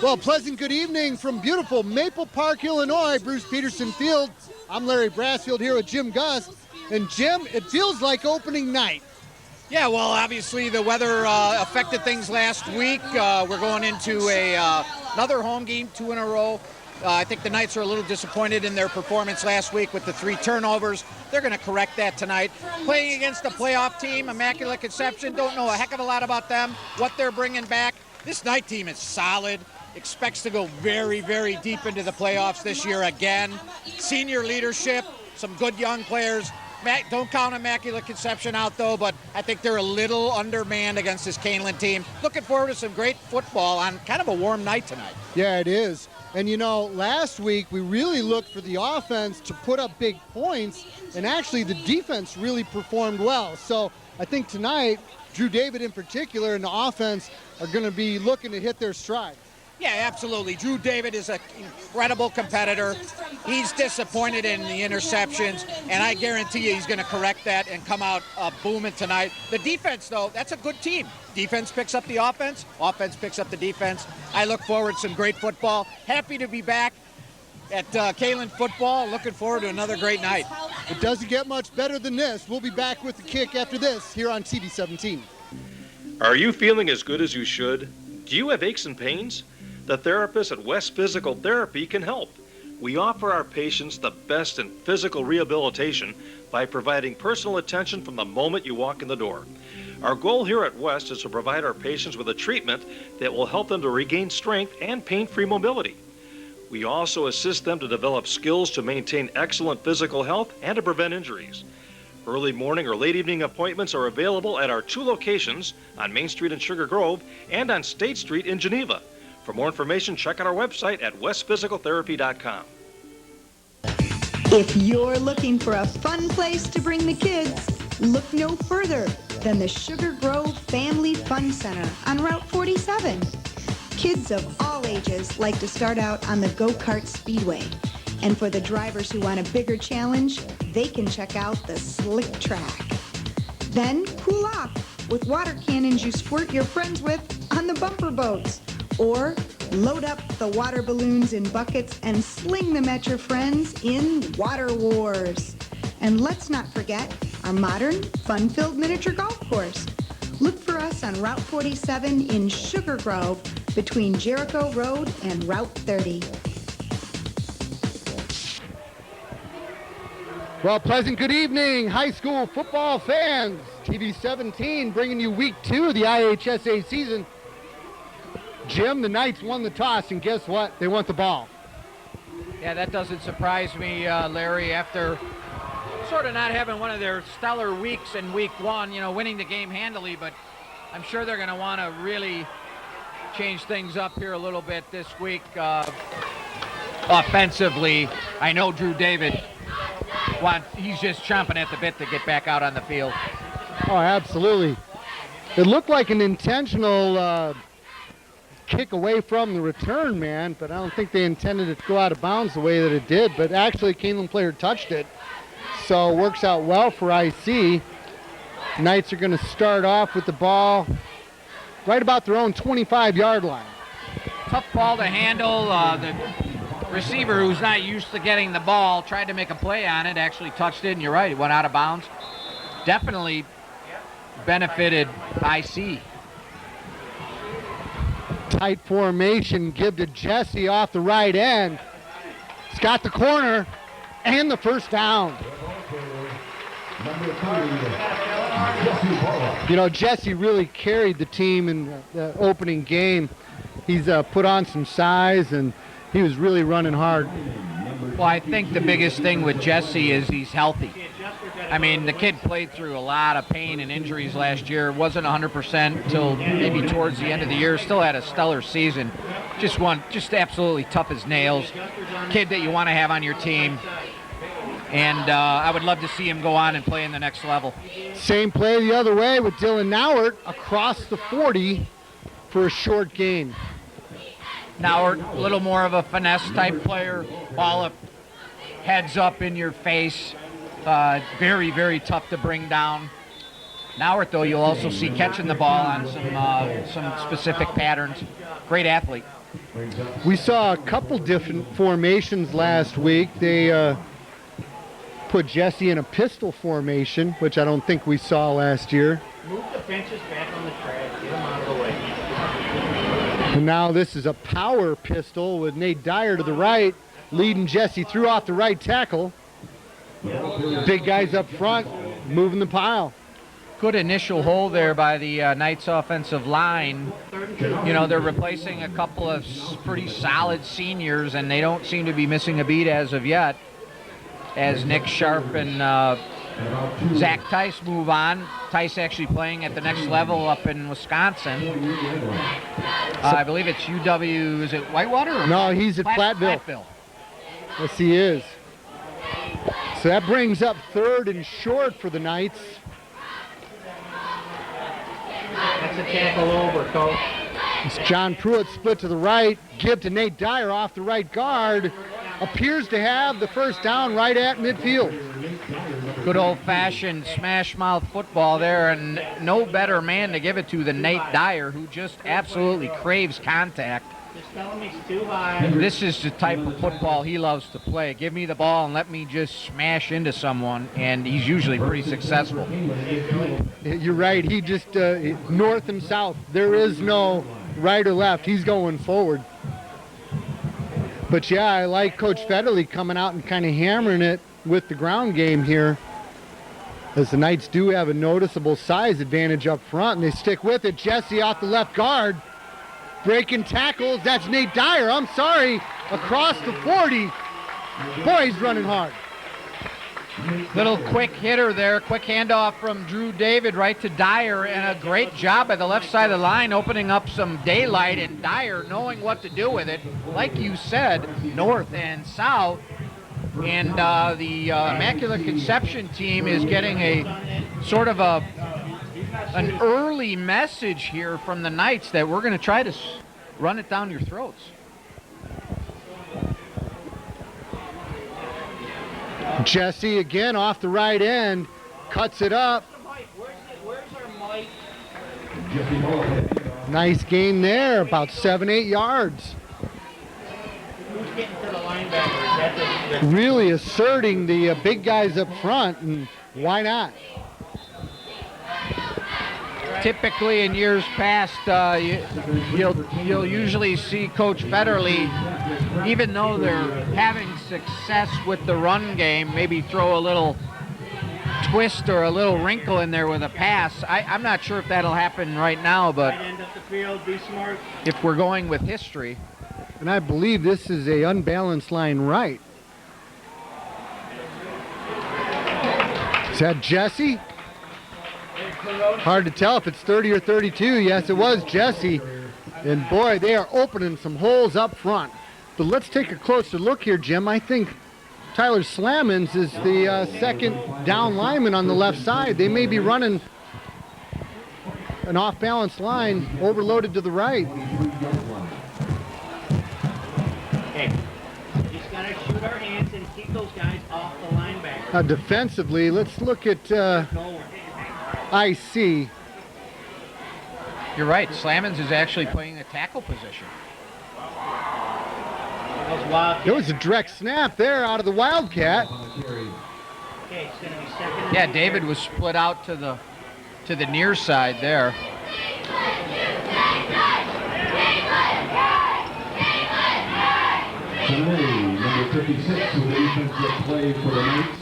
Well, pleasant good evening from beautiful Maple Park, Illinois, Bruce Peterson Field. I'm Larry Brassfield here with Jim Gus. And Jim, it feels like opening night. Yeah, well, obviously the weather affected things last week. We're going into another home game, 2 in a row. I think the Knights are a little disappointed in their performance last week with the 3 turnovers. They're going to correct that tonight. Playing against a playoff team, Immaculate Conception, don't know a heck of a lot about them, what they're bringing back. This Knight team is solid. Expects to go very, very deep into the playoffs this year again. Senior leadership, some good young players. Don't count Immaculate Conception out, though, but I think they're a little undermanned against this Kaneland team. Looking forward to some great football on kind of a warm night tonight. Yeah, it is. And, you know, last week we really looked for the offense to put up big points, and actually the defense really performed well. So I think tonight, Drew David in particular and the offense are going to be looking to hit their stride. Yeah, absolutely. Drew David is an incredible competitor. He's disappointed in the interceptions, and I guarantee you he's going to correct that and come out booming tonight. The defense, though, that's a good team. Defense picks up the offense. Offense picks up the defense. I look forward to some great football. Happy to be back at Kaneland football. Looking forward to another great night. It doesn't get much better than this. We'll be back with the kick after this here on TV 17. Are you feeling as good as you should? Do you have aches and pains? The therapists at West Physical Therapy can help. We offer our patients the best in physical rehabilitation by providing personal attention from the moment you walk in the door. Our goal here at West is to provide our patients with a treatment that will help them to regain strength and pain-free mobility. We also assist them to develop skills to maintain excellent physical health and to prevent injuries. Early morning or late evening appointments are available at our 2 locations on Main Street in Sugar Grove and on State Street in Geneva. For more information, check out our website at westphysicaltherapy.com. If you're looking for a fun place to bring the kids, look no further than the Sugar Grove Family Fun Center on Route 47. Kids of all ages like to start out on the go-kart speedway. And for the drivers who want a bigger challenge, they can check out the slick track. Then cool off with water cannons you squirt your friends with on the bumper boats. Or load up the water balloons in buckets and sling them at your friends in Water Wars. And let's not forget our modern, fun-filled miniature golf course. Look for us on Route 47 in Sugar Grove between Jericho Road and Route 30. Well, pleasant good evening, high school football fans. TV 17 bringing you week 2 of the IHSA season. Jim, the Knights won the toss, and guess what? They want the ball. Yeah, that doesn't surprise me, Larry, after sort of not having one of their stellar weeks in week 1, you know, winning the game handily, but I'm sure they're going to want to really change things up here a little bit this week. Offensively, I know Drew David, he's just chomping at the bit to get back out on the field. Oh, absolutely. It looked like an intentional kick away from the return man, but I don't think they intended it to go out of bounds the way that it did, but actually Kaneland player touched it, so it works out well for IC. Knights are going to start off with the ball right about their own 25-yard line. Tough ball to handle. The receiver, who's not used to getting the ball, tried to make a play on it, actually touched it, and you're right, it went out of bounds. Definitely benefited IC. Tight formation, give to Jesse off the right end. He's got the corner and the first down. You know, Jesse really carried the team in the opening game. He's put on some size, and he was really running hard. Well, I think the biggest thing with Jesse is he's healthy. I mean, the kid played through a lot of pain and injuries last year. Wasn't 100% until maybe towards the end of the year. Still had a stellar season. Just absolutely tough as nails. Kid that you want to have on your team. And I would love to see him go on and play in the next level. Same play the other way with Dylan Nauert across the 40 for a short gain. Nauert, a little more of a finesse type player. Ball up, heads up in your face. Very, very tough to bring down. Nauert, though, you'll also see catching the ball on some specific patterns. Great athlete. We saw a couple different formations last week. They put Jesse in a pistol formation, which I don't think we saw last year. Move the benches back on the track. Get them out of the way. And now this is a power pistol with Nate Dyer to the right, leading Jesse through off the right tackle. Big guys up front, moving the pile. Good initial hold there by the Knights offensive line. You know, they're replacing a couple of pretty solid seniors, and they don't seem to be missing a beat as of yet. As Nick Sharp and Zach Tice move on. Tice actually playing at the next level up in Wisconsin. I believe it's UW, is it Whitewater? Or no, he's at Platteville. Yes, he is. So that brings up 3rd and short for the Knights. That's a tackle over, Coach. It's John Pruitt split to the right, give to Nate Dyer off the right guard. Appears to have the first down right at midfield. Good old-fashioned smash-mouth football there, and no better man to give it to than Nate Dyer, who just absolutely craves contact. Just tell him he's too high. This is the type of football he loves to play. Give me the ball and let me just smash into someone, and he's usually pretty successful. You're right. He just north and south. There is no right or left. He's going forward. But yeah, I like Coach Federle coming out and kind of hammering it with the ground game here, as the Knights do have a noticeable size advantage up front, and they stick with it. Jesse off the left guard, breaking tackles. That's Nate Dyer. I'm sorry, across the 40. Boy, he's running hard. Little quick hitter there, quick handoff from Drew David right to Dyer, and a great job by the left side of the line, opening up some daylight, and Dyer knowing what to do with it. Like you said, north and south, and the Immaculate Conception team is getting a sort of an early message here from the Knights that we're going to try to run it down your throats. Jesse again off the right end, cuts it up. Where's our mic? Nice gain there, about 7-8 yards. Who's getting to the linebackers? Really asserting the big guys up front, and why not? Typically in years past, you'll usually see Coach Federle, even though they're having success with the run game, maybe throw a little twist or a little wrinkle in there with a pass. I'm not sure if that'll happen right now, but Right end up the field, be smart. if we're going with history. And I believe this is a unbalanced line right. Is that Jesse? Hard to tell if it's 30 or 32. Yes, it was Jesse. And boy, they are opening some holes up front. But let's take a closer look here, Jim. I think Tyler Slamons is the second down lineman on the left side. They may be running an off-balance line overloaded to the right. Hey, just gotta shoot our hands and keep those guys off the linebacker. Defensively, let's look at IC. You're right, Slamons is actually playing the tackle position. There was a direct snap there out of the Wildcat. Okay, it's gonna be second. Yeah, David was split out to the near side there. Number 56, who defensive play for the Knights.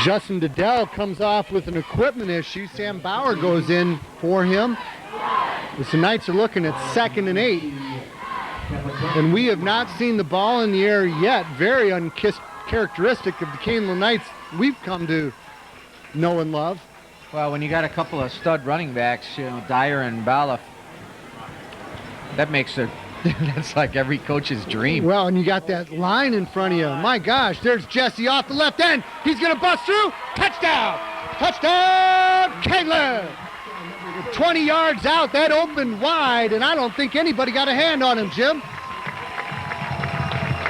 Justin Dedell comes off with an equipment issue. Sam Bauer goes in for him. As the Knights are looking at 2nd and 8. And we have not seen the ball in the air yet. Very uncharacteristic of the Kaneland Knights we've come to know and love. Well, when you got a couple of stud running backs, Dyer and Bala, that makes it, that's like every coach's dream. Well, and you got that line in front of you. My gosh, there's Jesse off the left end. He's going to bust through. Touchdown! Touchdown, Kaneland! 20 yards out, that opened wide, and I don't think anybody got a hand on him, Jim.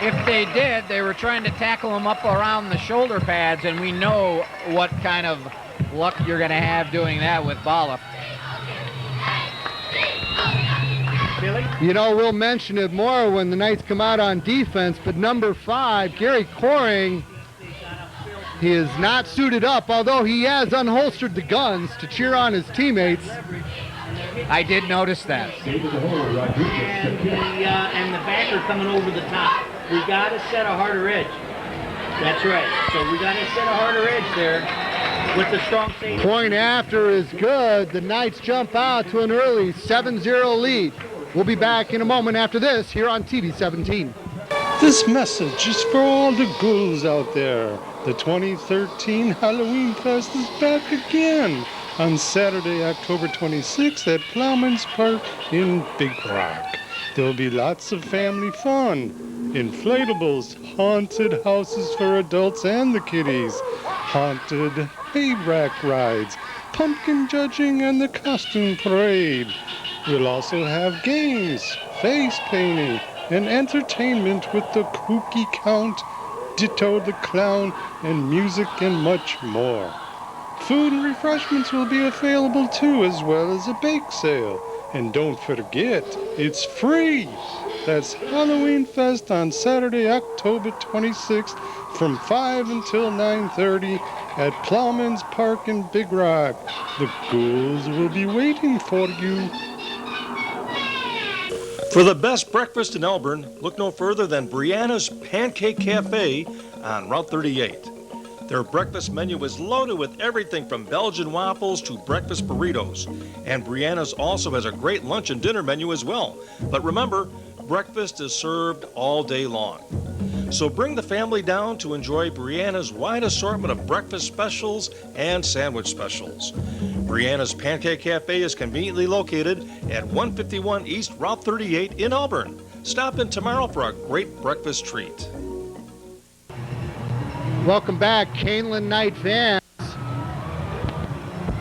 If they did, they were trying to tackle him up around the shoulder pads, and we know what kind of luck you're going to have doing that with Bala. Billy? You know, we'll mention it more when the Knights come out on defense, but number 5, Gary Coring, he is not suited up, although he has unholstered the guns to cheer on his teammates. I did notice that. And the backer coming over the top. We got to set a harder edge. That's right. So we got to set a harder edge there with the strong safety. Point after is good. The Knights jump out to an early 7-0 lead. We'll be back in a moment after this here on TV 17. This message is for all the ghouls out there. The 2013 Halloween Fest is back again on Saturday, October 26th at Plowman's Park in Big Rock. There'll be lots of family fun. Inflatables, haunted houses for adults and the kiddies, haunted hay rack rides, pumpkin judging, and the costume parade. We'll also have games, face painting, and entertainment with the Kooky Count, Ditto the Clown, and music and much more. Food and refreshments will be available too, as well as a bake sale. And don't forget, it's free! That's Halloween Fest on Saturday, October 26th from 5 until 9:30 at Plowman's Park in Big Rock. The ghouls will be waiting for you. For the best breakfast in Elburn, look no further than Brianna's Pancake Cafe on Route 38. Their breakfast menu is loaded with everything from Belgian waffles to breakfast burritos. And Brianna's also has a great lunch and dinner menu as well. But remember, breakfast is served all day long. So bring the family down to enjoy Brianna's wide assortment of breakfast specials and sandwich specials. Brianna's Pancake Cafe is conveniently located at 151 East Route 38 in Elburn. Stop in tomorrow for a great breakfast treat. Welcome back, Kaneland Knight fans.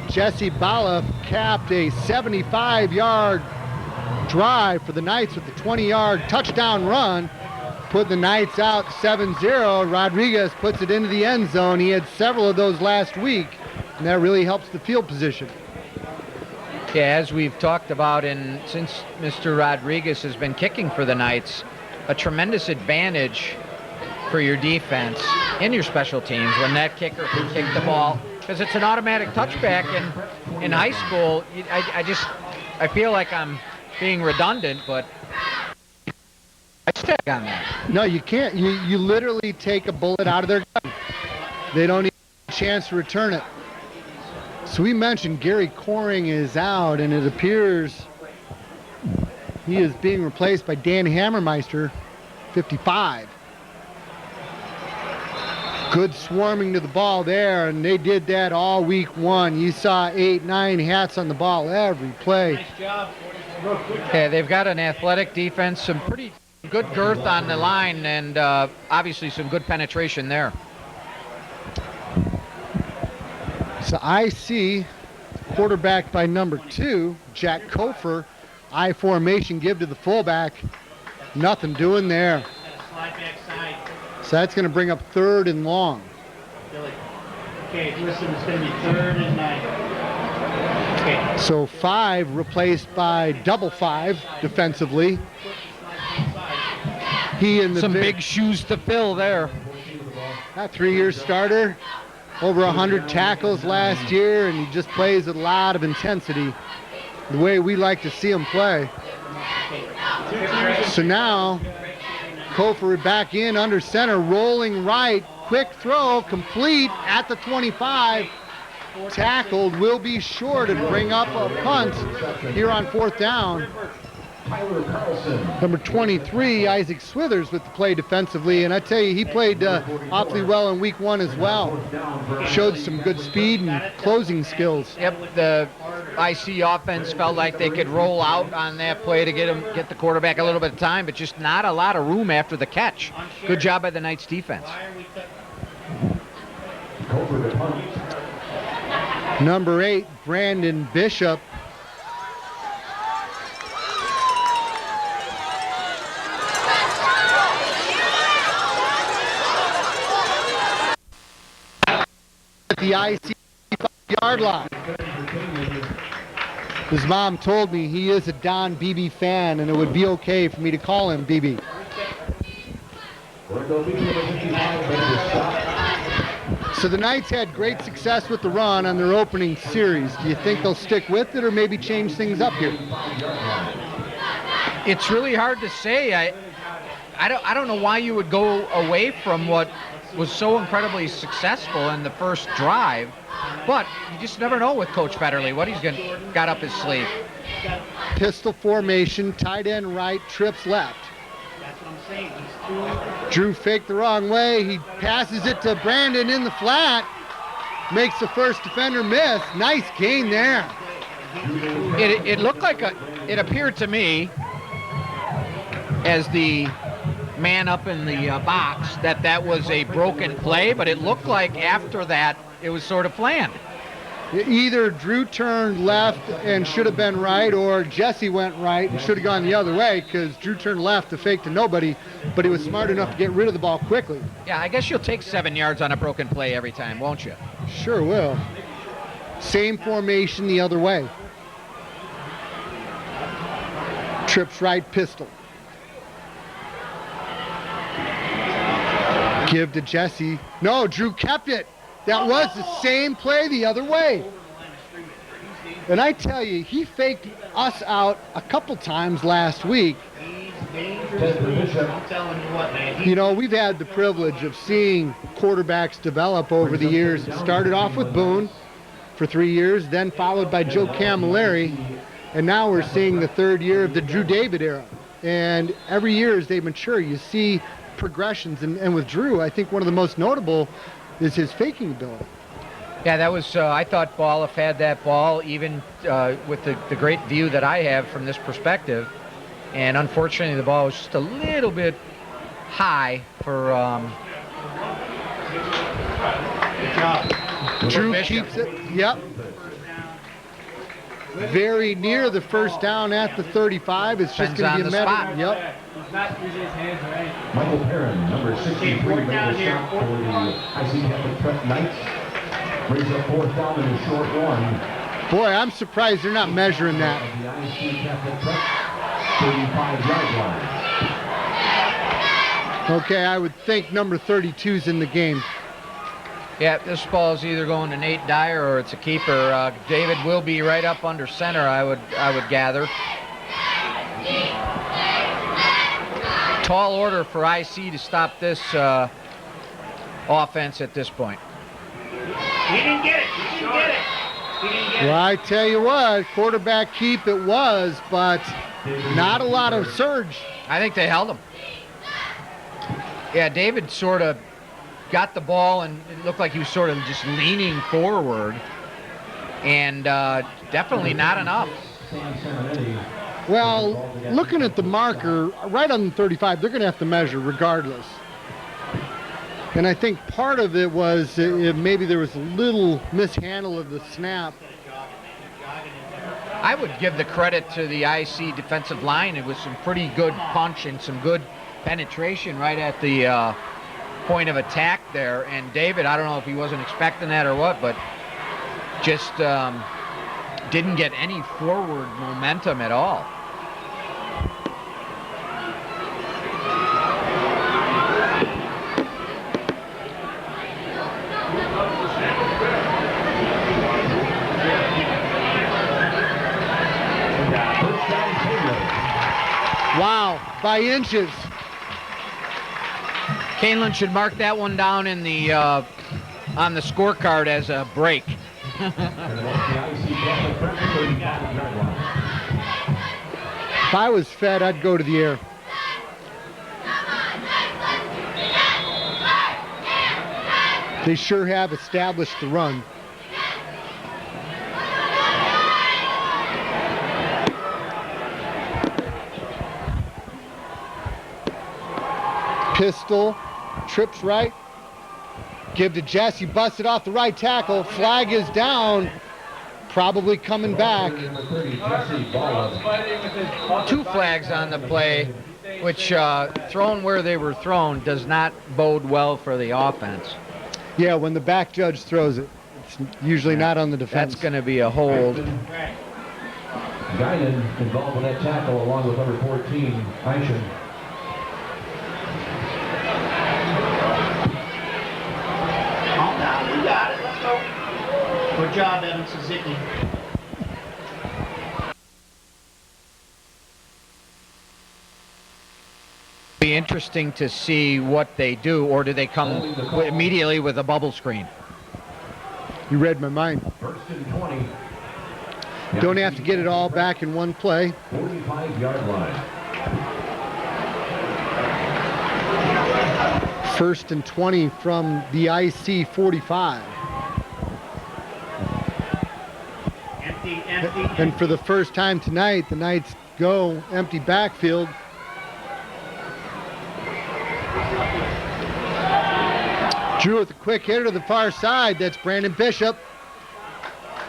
Jesse Bala capped a 75-yard drive for the Knights with the 20-yard touchdown run. Put the Knights out 7-0. Rodriguez puts it into the end zone. He had several of those last week, and that really helps the field position. Yeah, as we've talked about, and since Mr. Rodriguez has been kicking for the Knights, a tremendous advantage for your defense and your special teams when that kicker can kick the ball, because it's an automatic touchback. And in high school, I feel like I'm being redundant, but I stick on that. No, you can't. You literally take a bullet out of their gun. They don't even have a chance to return it. So we mentioned Gary Coring is out, and it appears he is being replaced by Dan Hammermeister, 55. Good swarming to the ball there, and they did that all week one. You saw 8, 9 hats on the ball every play. Nice job. Yeah, they've got an athletic defense, some pretty good girth on the line, and obviously some good penetration there. So IC, quarterback by number 2, Jack Kofer. I formation give to the fullback. Nothing doing there. Slide back side. So that's going to bring up 3rd and long. Billy. Okay, listen, it's going to be 3rd and 9. Okay. So 5 replaced by double 5 defensively. He and the Some big shoes to fill there. that 3-year starter, over 100 tackles last year, and he just plays with a lot of intensity, the way we like to see him play. So now, Kofer back in under center, rolling right, quick throw, complete at the 25. Tackled, will be short and bring up a punt here on 4th down. Number 23, Isaac Swithers with the play defensively, and I tell you, he played awfully well in week 1 as well. Showed some good speed and closing skills. Yep, the IC offense felt like they could roll out on that play to get the quarterback a little bit of time, but just not a lot of room after the catch. Good job by the Knights defense. Number 8, Brandon Bishop. The IC yard line. His mom told me he is a Don Beebe fan, and it would be okay for me to call him Beebe. So the Knights had great success with the run on their opening series. Do you think they'll stick with it or maybe change things up here? It's really hard to say. I don't know why you would go away from what was so incredibly successful in the first drive, but you just never know with Coach Federley what he's got up his sleeve. Pistol formation, tight end right, trips left. That's what I'm saying. He's Drew faked the wrong way. He passes it to Brandon in the flat. Makes the first defender miss. Nice gain there. It looked like it appeared to me as the man up in the box that was a broken play, but it looked like after that it was sort of planned. Either Drew turned left and should have been right, or Jesse went right and should have gone the other way, because Drew turned left to fake to nobody, but he was smart enough to get rid of the ball quickly. Yeah, I guess you'll take 7 yards on a broken play every time, won't you? Sure will. Same formation the other way. Trips right, pistol. Give to Jesse. No, Drew kept it. That was the same play the other way. And I tell you, he faked us out a couple times last week. I'm telling you what, man. You know, we've had the privilege of seeing quarterbacks develop over the years. It started off with Boone for 3 years, then followed by Joe Camilleri, and now we're seeing the third year of the Drew David era. And every year as they mature, you see progressions. And with Drew, I think one of the most notable is his faking ability. Yeah, that was, I thought Ball had that ball, even with the great view that I have from this perspective. And unfortunately, the ball was just a little bit high for Drew keeps it. Yep. Very near the first down at the 35. It's just going to be a matter. Yep. Michael Perrin, number 63, made the stop for the IC Kaneland Knights. Brings up 4th down in a short one. Boy, I'm surprised they're not measuring that. The IC Kaneland 35-yard line. Okay, I would think number 32's in the game. Yeah, this ball is either going to Nate Dyer or it's a keeper. David will be right up under center, I would gather. Tall order for IC to stop this offense at this point. He didn't get it. He didn't get it. He didn't get it. Well, I tell you what, quarterback keep it was, but not a lot of surge. I think they held him. Yeah, David sort of got the ball and it looked like he was sort of just leaning forward, and definitely not enough. Well, looking at the marker right on the 35, they're going to have to measure regardless. And I think part of it was maybe there was a little mishandle of the snap. I would give the credit to the IC defensive line. It was some pretty good punch and some good penetration right at the point of attack there. And David, I don't know if he wasn't expecting that or what, but just didn't get any forward momentum at all. Wow, by inches. Kaneland should mark that one down in the on the scorecard as a break. If I was Fed, I'd go to the air. They sure have established the run. Pistol, trips right, give to Jesse, busted off the right tackle, flag is down, probably coming back. 2 flags on the play, which thrown where they were thrown does not bode well for the offense. Yeah, when the back judge throws it, It's usually not on the defense. That's going to be a hold. Guinan involved in that tackle along with number 14, Eischen. Calm down, we got it, let's go. Good job, Evan Suzuki. Be interesting to see what they do, or do they come immediately with a bubble screen? You read my mind. First and 20. Don't have to get it all back in one play. 45-yard line. First and 20 from the IC 45. Empty. And for the first time tonight, the Knights go empty backfield. Drew with a quick hitter to the far side. That's Brandon Bishop.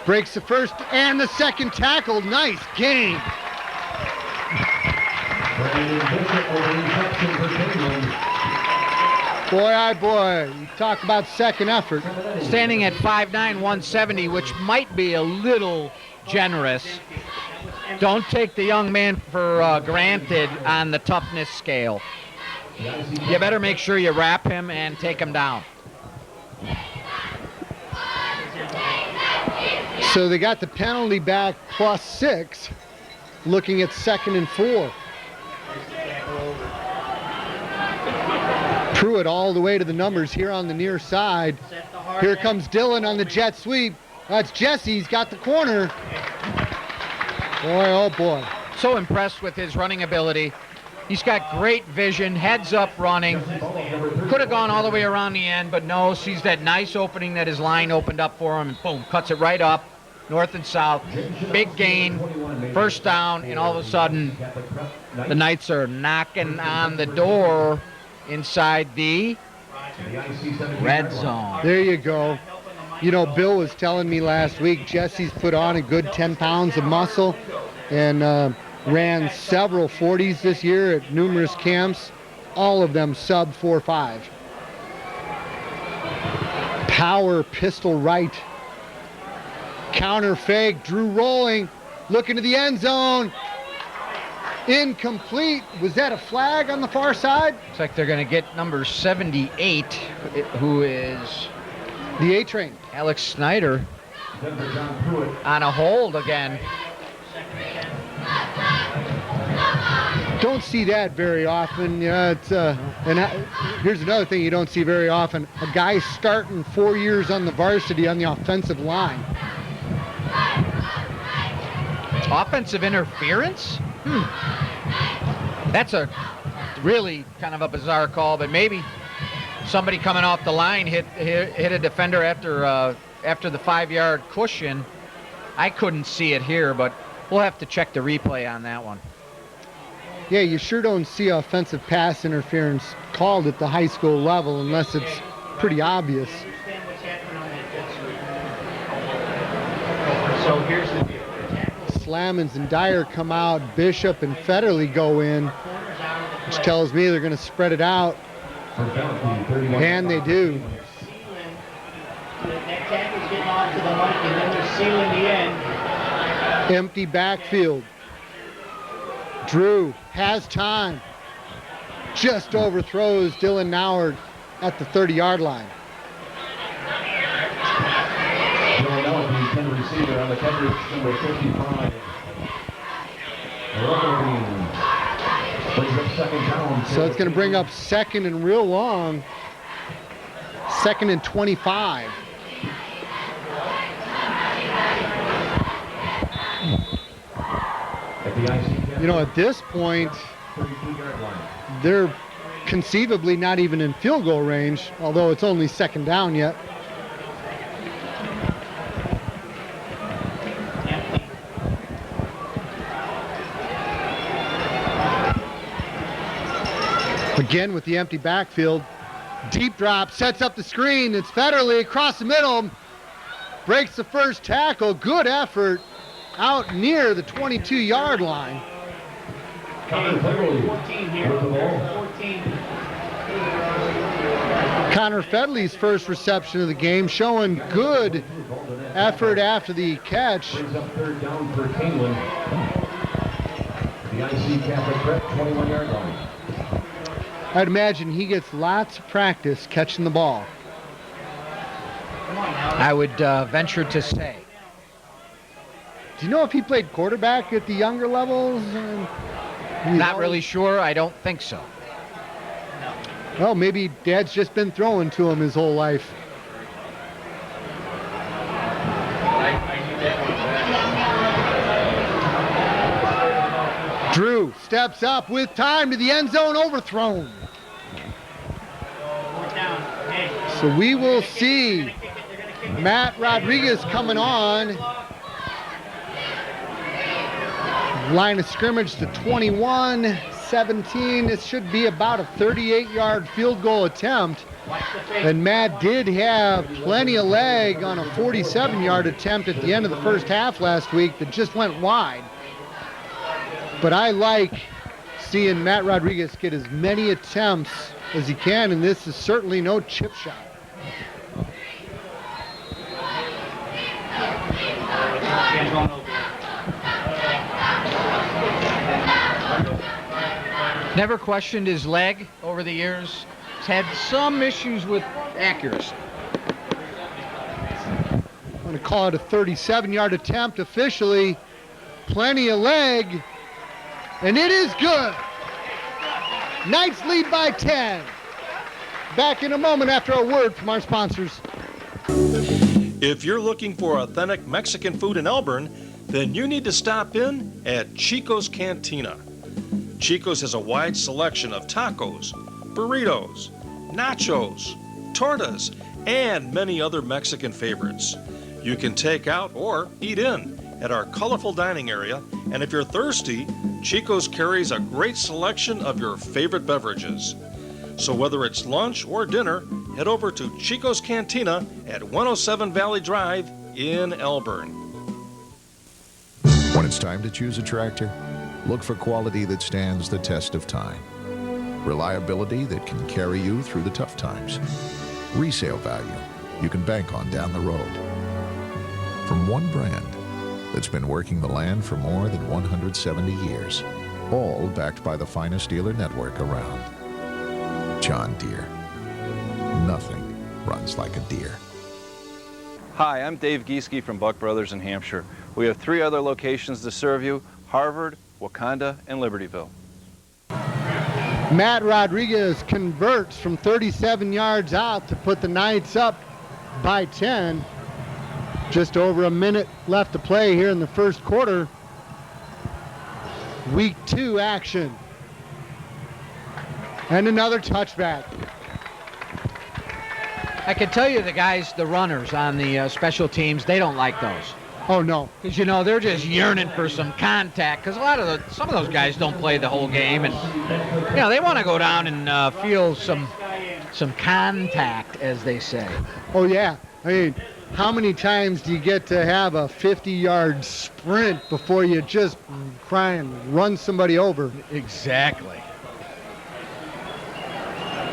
Breaks the first and the second tackle. Nice game. Brandon Bishop over reception for Kaneland. Boy, oh boy. You talk about second effort. Standing at 5'9", 170, which might be a little generous. Don't take the young man for granted on the toughness scale. You better make sure you wrap him and take him down. So they got the penalty back +6, looking at 2nd and 4. Pruitt all the way to the numbers here on the near side. Here comes Dylan on the jet sweep. That's Jesse. He's got the corner. Boy, oh boy. So impressed with his running ability. He's got great vision, heads up running. Could have gone all the way around the end, but no, sees that nice opening that his line opened up for him, and boom, cuts it right up, north and south. Big gain, first down, and all of a sudden, the Knights are knocking on the door inside the red zone. There you go. You know, Bill was telling me last week, Jesse's put on a good 10 pounds of muscle and ran several 40s this year at numerous camps, all of them sub 4.5. Power pistol right. Counter fake, Drew rolling, looking to the end zone. Incomplete. Was that a flag on the far side? Looks like they're going to get number 78, who is the A-Train. Alex Snyder, on a hold again. Don't see that very often. Yeah, it's here's another thing you don't see very often: a guy starting 4 years on the varsity on the offensive line. Offensive interference? That's a really kind of a bizarre call, but maybe somebody coming off the line hit a defender after the 5-yard cushion. I couldn't see it here, but we'll have to check the replay on that one. Yeah, you sure don't see offensive pass interference called at the high school level unless it's pretty obvious. So here's the deal. Slamons and Dyer come out, Bishop and Federley go in, which tells me they're going to spread it out, and they do. That tackle's getting on to the mic, and then they're sealing the end. Empty backfield. Drew has time. Just overthrows Dylan Nauert at the 30-yard line. Dylan Nauert, the intended receiver on the coverage, number 55. Brings up second down. So it's going to bring up 2nd and real long. 2nd and 25. You know, at this point, they're conceivably not even in field goal range, although it's only 2nd down yet. Again with the empty backfield. Deep drop, sets up the screen. It's Federley across the middle. Breaks the first tackle. Good effort out near the 22-yard line. 14 here. 14. Connor Fedley's first reception of the game, showing good effort after the catch. Brings up third down for Kaneland. The IC Catholic Prep, 21-yard line. I'd imagine he gets lots of practice catching the ball. I would venture to say. Do you know if he played quarterback at the younger levels? Not really sure. I don't think so. Well, maybe Dad's just been throwing to him his whole life. Drew steps up with time to the end zone, overthrown. So we will see Matt Rodriguez coming on. Line of scrimmage to 21-17. It should be about a 38-yard field goal attempt. And Matt did have plenty of leg on a 47-yard attempt at the end of the first half last week that just went wide. But I like seeing Matt Rodriguez get as many attempts as he can, and this is certainly no chip shot. Never questioned his leg over the years. He's had some issues with accuracy. I'm going to call it a 37-yard attempt officially. Plenty of leg, and it is good. Knights lead by 10. Back in a moment after a word from our sponsors. If you're looking for authentic Mexican food in Elburn, then you need to stop in at Chico's Cantina. Chico's has a wide selection of tacos, burritos, nachos, tortas, and many other Mexican favorites. You can take out or eat in at our colorful dining area, and if you're thirsty, Chico's carries a great selection of your favorite beverages. So whether it's lunch or dinner, head over to Chico's Cantina at 107 Valley Drive in Elburn. When it's time to choose a tractor, look for quality that stands the test of time. Reliability that can carry you through the tough times. Resale value you can bank on down the road. From one brand that's been working the land for more than 170 years, all backed by the finest dealer network around. John Deere. Nothing runs like a deer. Hi, I'm Dave Gieske from Buck Brothers in Hampshire. We have 3 other locations to serve you: Harvard, Wakanda, and Libertyville. Matt Rodriguez converts from 37 yards out to put the Knights up by 10. Just over a minute left to play here in the first quarter. Week 2 action. And another touchback. I can tell you the guys, the runners on the special teams, they don't like those. Oh, no. Because, you know, they're just yearning for some contact. Because some of those guys don't play the whole game. And, you know, they want to go down and feel some contact, as they say. Oh, yeah. I mean, how many times do you get to have a 50-yard sprint before you just try and run somebody over? Exactly.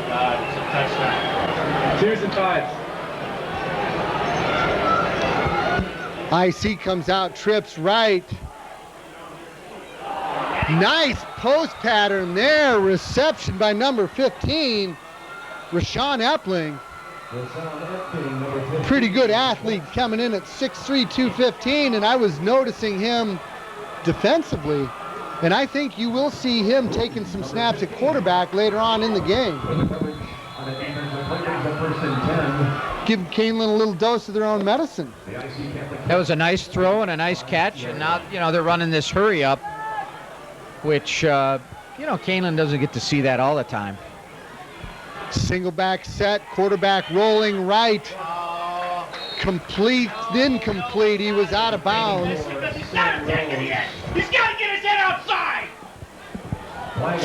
It's a touchdown. 2s and 5s. IC comes out, trips right. Nice post pattern there. Reception by number 15, Rashawn Epling. Pretty good athlete coming in at 6'3", 215, and I was noticing him defensively. And I think you will see him taking some snaps at quarterback later on in the game. Give Kaneland a little dose of their own medicine. That was a nice throw and a nice catch, and now, you know, they're running this hurry up, which, you know, Kaneland doesn't get to see that all the time. Single back set, quarterback rolling right. Complete, incomplete. He was out of bounds. He's got to take it in. He's got to get his head outside.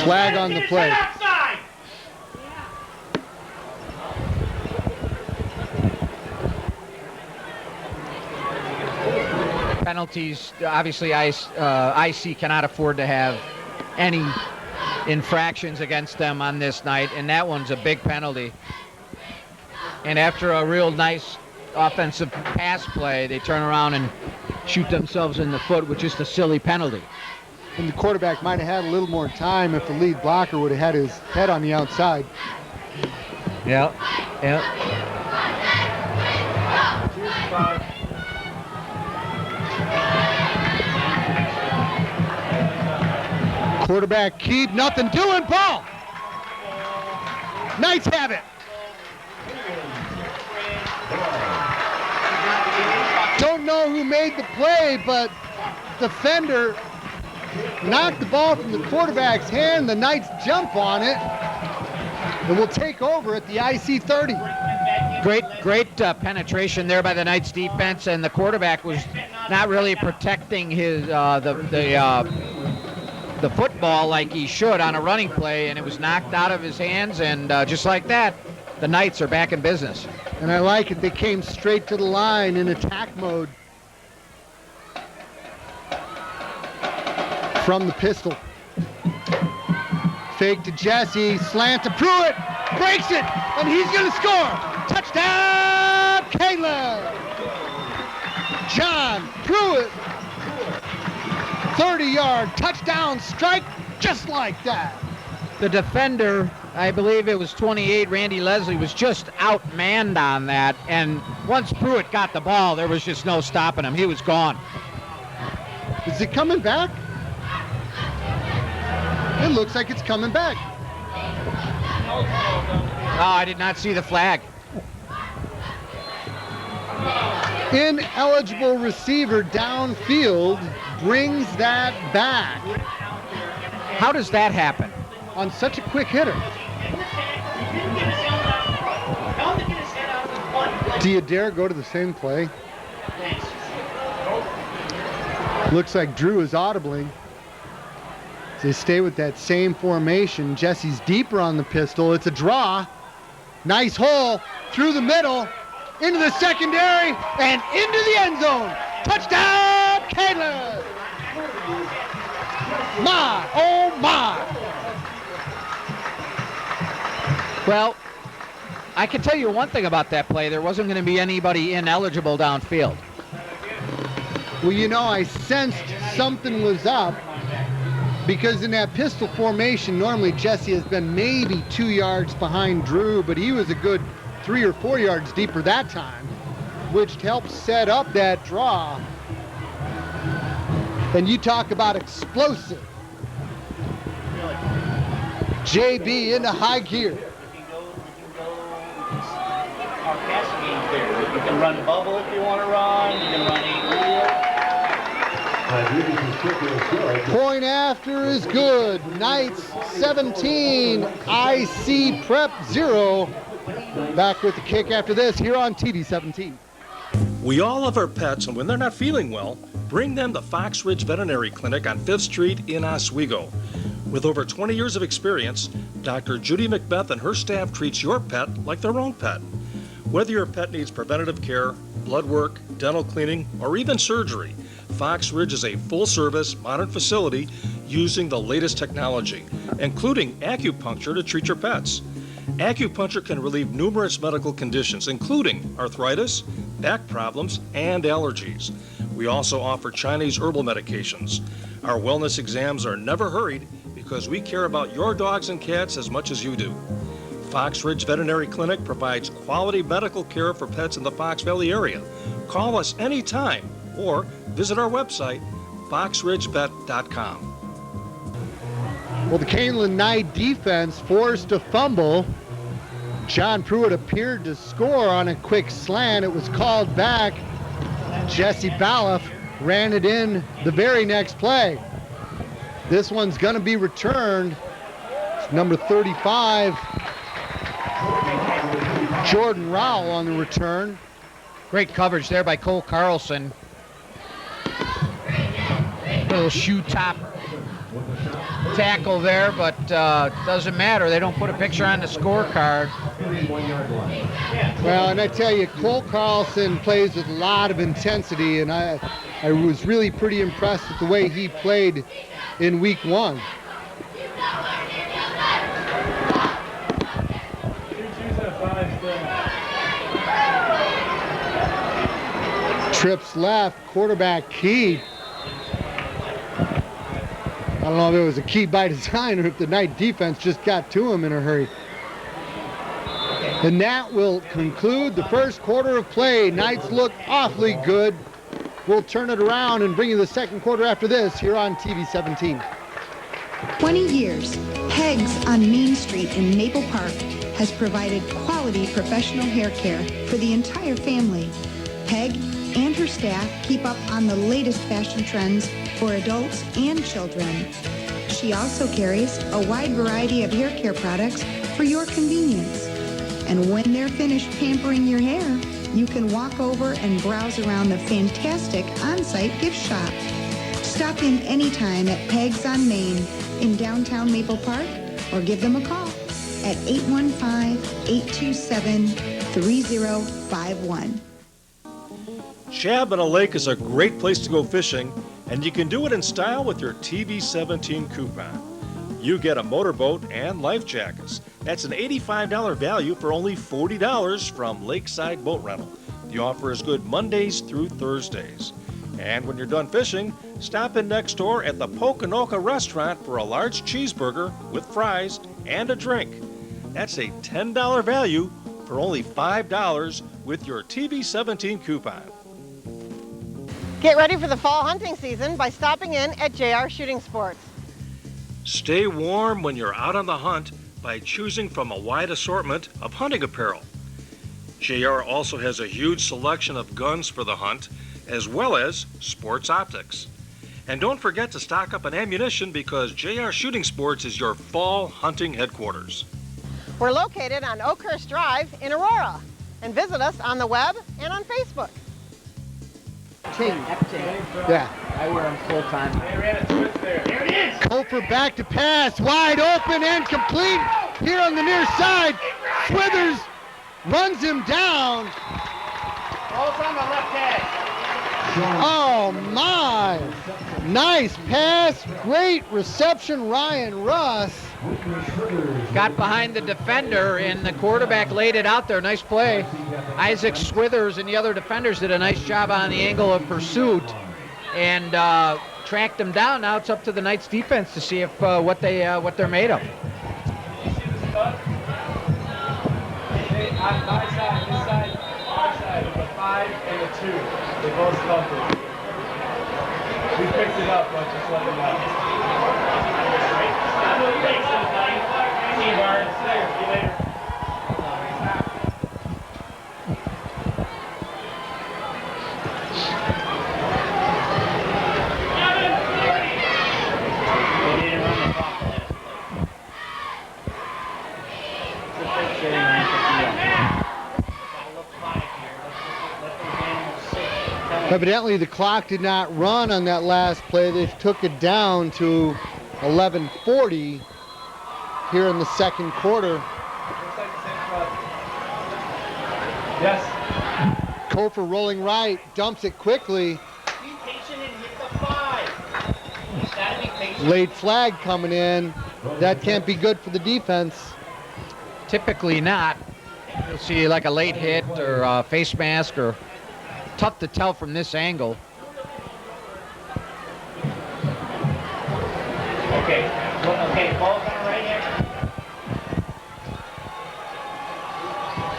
Flag on the play. Outside. Penalties, obviously, IC cannot afford to have any infractions against them on this night, and that one's a big penalty and after a real nice offensive pass play, they turn around and shoot themselves in the foot with just a silly penalty. And the quarterback might have had a little more time if the lead blocker would have had his head on the outside. Yeah. Quarterback keep, nothing doing, ball. Knights have it. Don't know who made the play, but defender knocked the ball from the quarterback's hand. The Knights jump on it and will take over at the IC 30. Great penetration there by the Knights defense, and the quarterback was not really protecting his the football like he should on a running play, and it was knocked out of his hands, and just like that, the Knights are back in business. And I like it. They came straight to the line in attack mode from the pistol. Fake to Jesse, slant to Pruitt, breaks it, and he's going to score. Touchdown, Kaneland! John Pruitt, 30-yard touchdown strike, just like that. The defender, I believe it was 28, Randy Leslie, was just outmanned on that, and once Pruitt got the ball, there was just no stopping him. He was gone. Is it coming back? It looks like it's coming back. Oh, I did not see the flag. Ineligible receiver downfield brings that back. How does that happen? On such a quick hitter. Do you dare go to the same play? Looks like Drew is audibling. They stay with that same formation. Jesse's deeper on the pistol. It's a draw. Nice hole through the middle, into the secondary, and into the end zone. Touchdown, Kaneland! My, oh my! Well, I can tell you one thing about that play. There wasn't going to be anybody ineligible downfield. Well, you know, I sensed something was up, because in that pistol formation, normally Jesse has been maybe 2 yards behind Drew, but he was a good 3 or 4 yards deeper that time, which helped set up that draw. And you talk about explosive. JB into high gear. Our passing game clear. You can run bubble if you want to run. You can run 8 wheel. Point after is good. Knights 17, IC Prep 0. Back with the kick after this here on TV 17. We all love our pets, and when they're not feeling well, bring them to Fox Ridge Veterinary Clinic on 5th Street in Oswego. With over 20 years of experience, Dr. Judy Macbeth and her staff treats your pet like their own pet. Whether your pet needs preventative care, blood work, dental cleaning, or even surgery, Fox Ridge is a full-service, modern facility using the latest technology, including acupuncture to treat your pets. Acupuncture can relieve numerous medical conditions, including arthritis, back problems, and allergies. We also offer Chinese herbal medications. Our wellness exams are never hurried because we care about your dogs and cats as much as you do. Fox Ridge Veterinary Clinic provides quality medical care for pets in the Fox Valley area. Call us anytime or visit our website, foxridgevet.com. Well, the Kaneland Knight defense forced a fumble. John Pruitt appeared to score on a quick slant. It was called back. Jesse Balloff ran it in the very next play. This one's going to be returned. It's number 35, Jordan Rowell on the return. Great coverage there by Cole Carlson. Little shoe top tackle there, but doesn't matter. They don't put a picture on the scorecard. Well, and I tell you, Cole Carlson plays with a lot of intensity, and I was really pretty impressed with the way he played in week 1. Trips left, quarterback key. I don't know if it was a key by design or if the Knight defense just got to him in a hurry. And that will conclude the first quarter of play. Knights look awfully good. We'll turn it around and bring you the second quarter after this here on TV 17. 20 years, Peg's on Main Street in Maple Park has provided quality professional hair care for the entire family. Peg and her staff keep up on the latest fashion trends for adults and children. She also carries a wide variety of hair care products for your convenience. And when they're finished pampering your hair, you can walk over and browse around the fantastic on-site gift shop. Stop in anytime at Peg's on Main in downtown Maple Park or give them a call at 815-827-3051. Shabana Lake is a great place to go fishing, and you can do it in style with your TV17 coupon. You get a motorboat and life jackets. That's an $85 value for only $40 from Lakeside Boat Rental. The offer is good Mondays through Thursdays. And when you're done fishing, stop in next door at the Poconoka Restaurant for a large cheeseburger with fries and a drink. That's a $10 value for only $5 with your TV17 coupon. Get ready for the fall hunting season by stopping in at JR Shooting Sports. Stay warm when you're out on the hunt by choosing from a wide assortment of hunting apparel. JR also has a huge selection of guns for the hunt, as well as sports optics. And don't forget to stock up on ammunition because JR Shooting Sports is your fall hunting headquarters. We're located on Oakhurst Drive in Aurora. And visit us on the web and on Facebook. Yeah. I wear them full time. There it is. Koper back to pass, wide open and complete here on the near side. Swithers runs him down. Ball's on the left edge. Oh my! Nice pass, great reception, Ryan Russ. Got behind the defender, and the quarterback laid it out there. Nice play. Isaac Swithers and the other defenders did a nice job on the angle of pursuit and tracked them down. Now it's up to the Knights defense to see if what they're made of. My side, this side, our side, the 5 and the 2. They both covered. We picked it up, but just let them know. See you, Bart. See you later. Evidently the clock did not run on that last play. They took it down to 11:40 here in the second quarter. Yes. Kofer rolling right, dumps it quickly. Be patient and hit the 5. You gotta be patient. Late flag coming in. That can't be good for the defense. Typically not. You'll see like a late hit or a face mask, or tough to tell from this angle. Okay, ball's on the right here.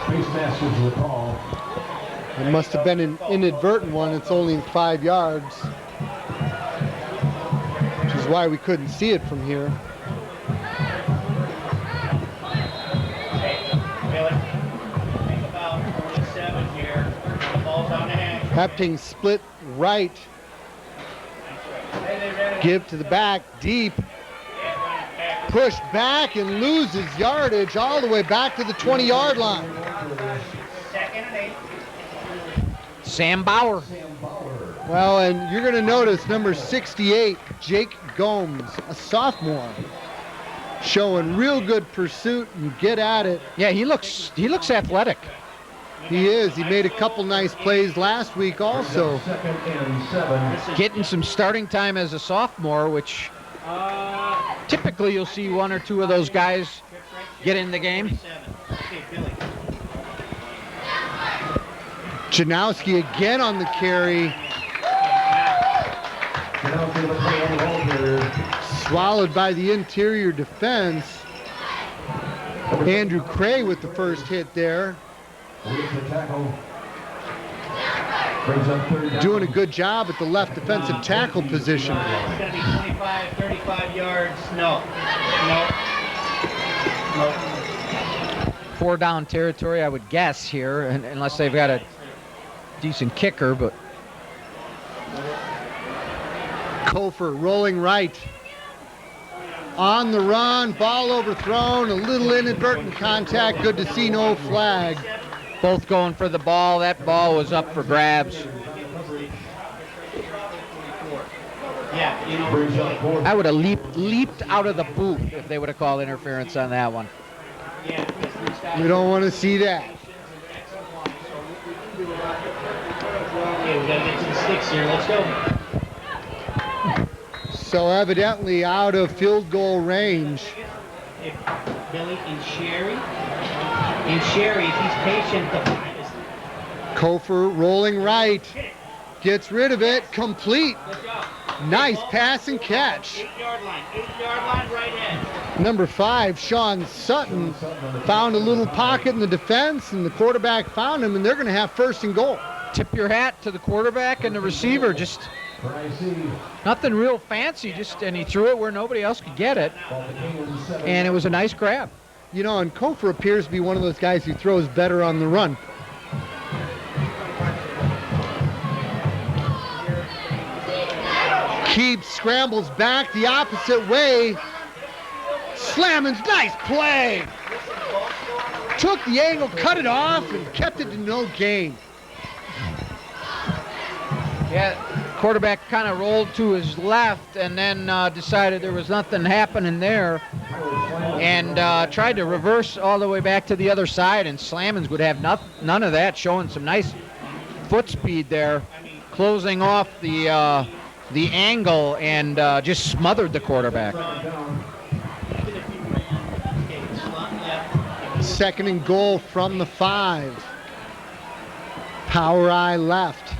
Face masters will call. It must have been an inadvertent one. It's only 5 yards, which is why we couldn't see it from here. Think about 27 here. The ball's on the hash. Hepting split right. Give to the back, deep. Pushed back and loses yardage all the way back to the 20-yard line. Second and 8. Sam Bauer. Well, and you're going to notice number 68, Jake Gomes, a sophomore, showing real good pursuit and get at it. Yeah, he looks athletic. He is. He made a couple nice plays last week also. Second and 7. Getting some starting time as a sophomore, which typically you'll see one or two of those guys get in the game. Okay, Billy. Janowski again on the carry. Swallowed by the interior defense. Andrew Cray with the first hit there. Doing a good job at the left defensive tackle position. It's going to be 25, 35 yards. No. 4 down territory, I would guess here, unless they've got a decent kicker, but. Kofer rolling right. On the run, ball overthrown, a little inadvertent contact. Good to see, no flag. Both going for the ball. That ball was up for grabs. I would have leaped out of the booth if they would have called interference on that one. We don't want to see that. Okay, we got to get to the sticks here. Let's go. So evidently out of field goal range. Billy and Sherry. And Sherry, if he's patient, the flag is. Kofer rolling right. Gets rid of it. Complete. Nice pass and catch. 8-yard line. 8-yard line, right edge. Number 5, Sean Sutton, found a little pocket in the defense, and the quarterback found him, and they're going to have first and goal. Tip your hat to the quarterback and the receiver. Just nothing real fancy, and he threw it where nobody else could get it, and it was a nice grab. You know, and Kofer appears to be one of those guys who throws better on the run. Keeps, scrambles back the opposite way. Slammon's nice play. Took the angle, cut it off, and kept it to no gain. Yeah, quarterback kind of rolled to his left and then decided there was nothing happening there and tried to reverse all the way back to the other side, and Slammons would have none of that, showing some nice foot speed there, closing off the angle and just smothered the quarterback. Second and goal from the 5. Power eye left.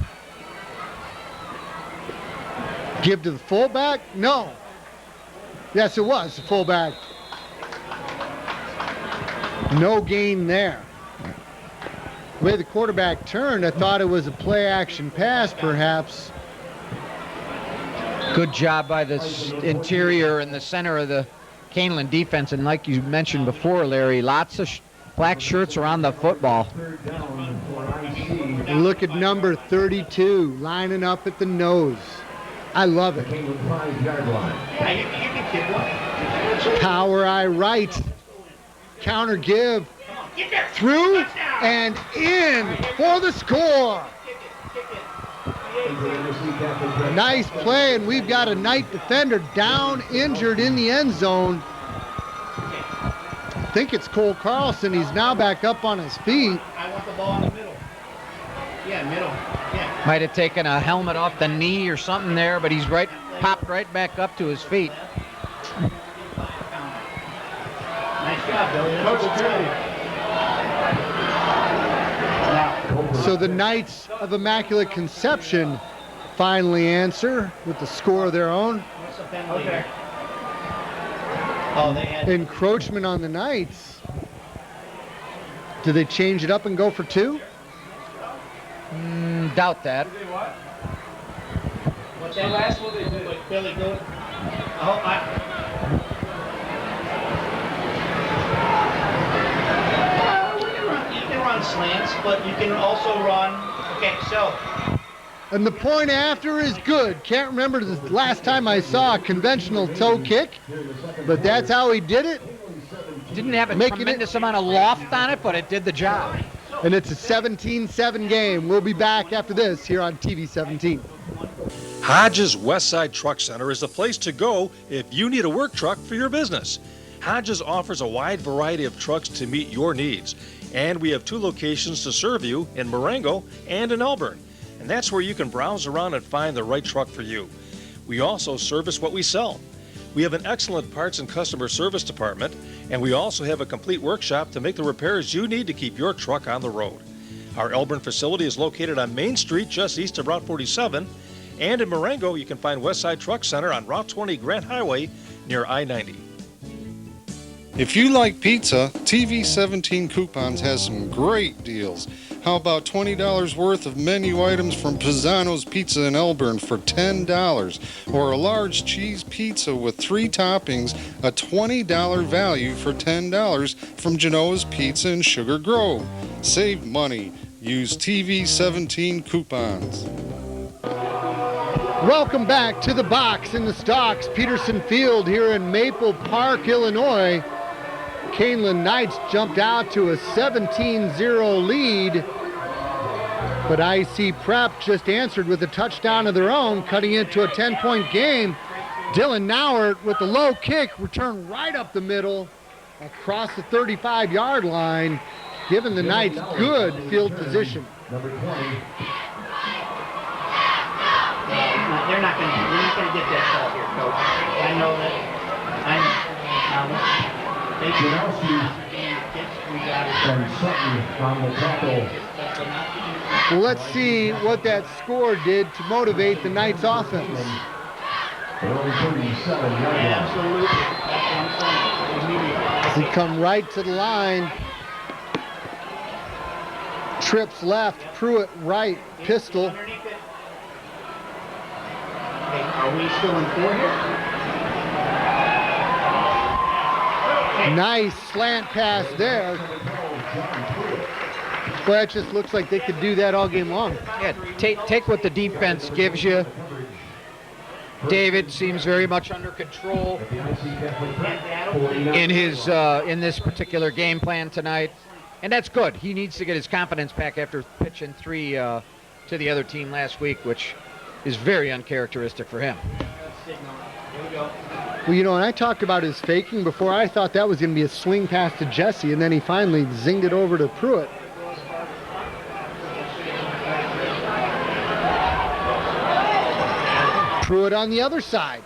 Give to the fullback? No. Yes, it was the fullback. No gain there. The way the quarterback turned, I thought it was a play action pass, perhaps. Good job by the interior and the center of the Kaneland defense, and like you mentioned before, Larry, lots of black shirts around the football. Look at number 32 lining up at the nose. I love it. Power eye right. Counter give. Through and in for the score. Nice play, and we've got a Knight defender down, injured in the end zone. I think it's Cole Carlson. He's now back up on his feet. I want the ball in the middle. Yeah, middle. Yeah. Might have taken a helmet off the knee or something there, but he's popped right back up to his feet. Nice job, Billy. So the Knights of Immaculate Conception finally answer with the score of their own. What's the penalty here? Oh, they had Encroachment on the Knights. Do they change it up and go for 2? Doubt that. What's that last one they did? Billy, go. You can run slants, but you can also run. Okay, so. And the point after is good. Can't remember the last time I saw a conventional toe kick, but that's how he did it. Didn't have a tremendous amount of loft on it, but it did the job. And it's a 17-7 game. We'll be back after this here on TV 17. Hodges Westside Truck Center is the place to go if you need a work truck for your business. Hodges offers a wide variety of trucks to meet your needs, and we have 2 locations to serve you in Marengo and in Elburn. And that's where you can browse around and find the right truck for you. We also service what we sell. We have an excellent parts and customer service department, and we also have a complete workshop to make the repairs you need to keep your truck on the road. Our Elburn facility is located on Main Street, just east of Route 47. And in Marengo, you can find Westside Truck Center on Route 20 Grant Highway near I-90. If you like pizza, TV17 Coupons has some great deals. How about $20 worth of menu items from Pisano's Pizza in Elburn for $10, or a large cheese pizza with 3 toppings, a $20 value for $10 from Genoa's Pizza in Sugar Grove. Save money. Use TV17 Coupons. Welcome back to the box in the Stocks Peterson Field here in Maple Park, Illinois. Kaneland Knights jumped out to a 17-0 lead, but IC Prep just answered with a touchdown of their own, cutting it to a 10-point game. Dylan Nauert with the low kick, returned right up the middle, across the 35-yard line, giving the Knights good field position. Number 20. You're not going to get that ball here, Coach. I know that. Well, let's see what that score did to motivate the Knights offense. We come right to the line. Trips left, Pruitt right, pistol. Are we still in 4 here? Nice slant pass there. Well, it just looks like they could do that all game long. Yeah, take what the defense gives you. David seems very much under control in his in this particular game plan tonight, and that's good. He needs to get his confidence back after pitching 3 to the other team last week, which is very uncharacteristic for him. Well, you know, when I talked about his faking before, I thought that was going to be a swing pass to Jesse, and then he finally zinged it over to Pruitt. Pruitt on the other side.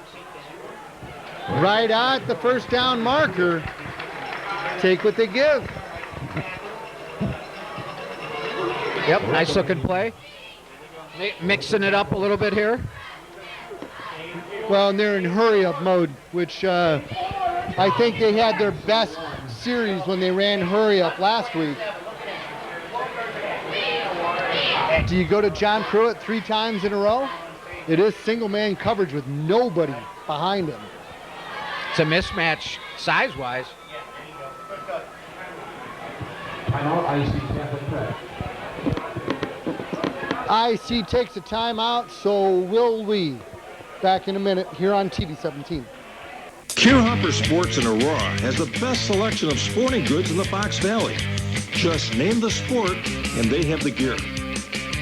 Right at the first down marker. Take what they give. Yep, nice looking play. Mixing it up a little bit here. Well, and they're in hurry-up mode, which I think they had their best series when they ran hurry-up last week. Do you go to John Pruitt 3 times in a row? It is single-man coverage with nobody behind him. It's a mismatch size-wise. IC takes a timeout, so will we. Back in a minute here on TV 17. Kierhopper Sports in Aurora has the best selection of sporting goods in the Fox Valley. Just name the sport and they have the gear.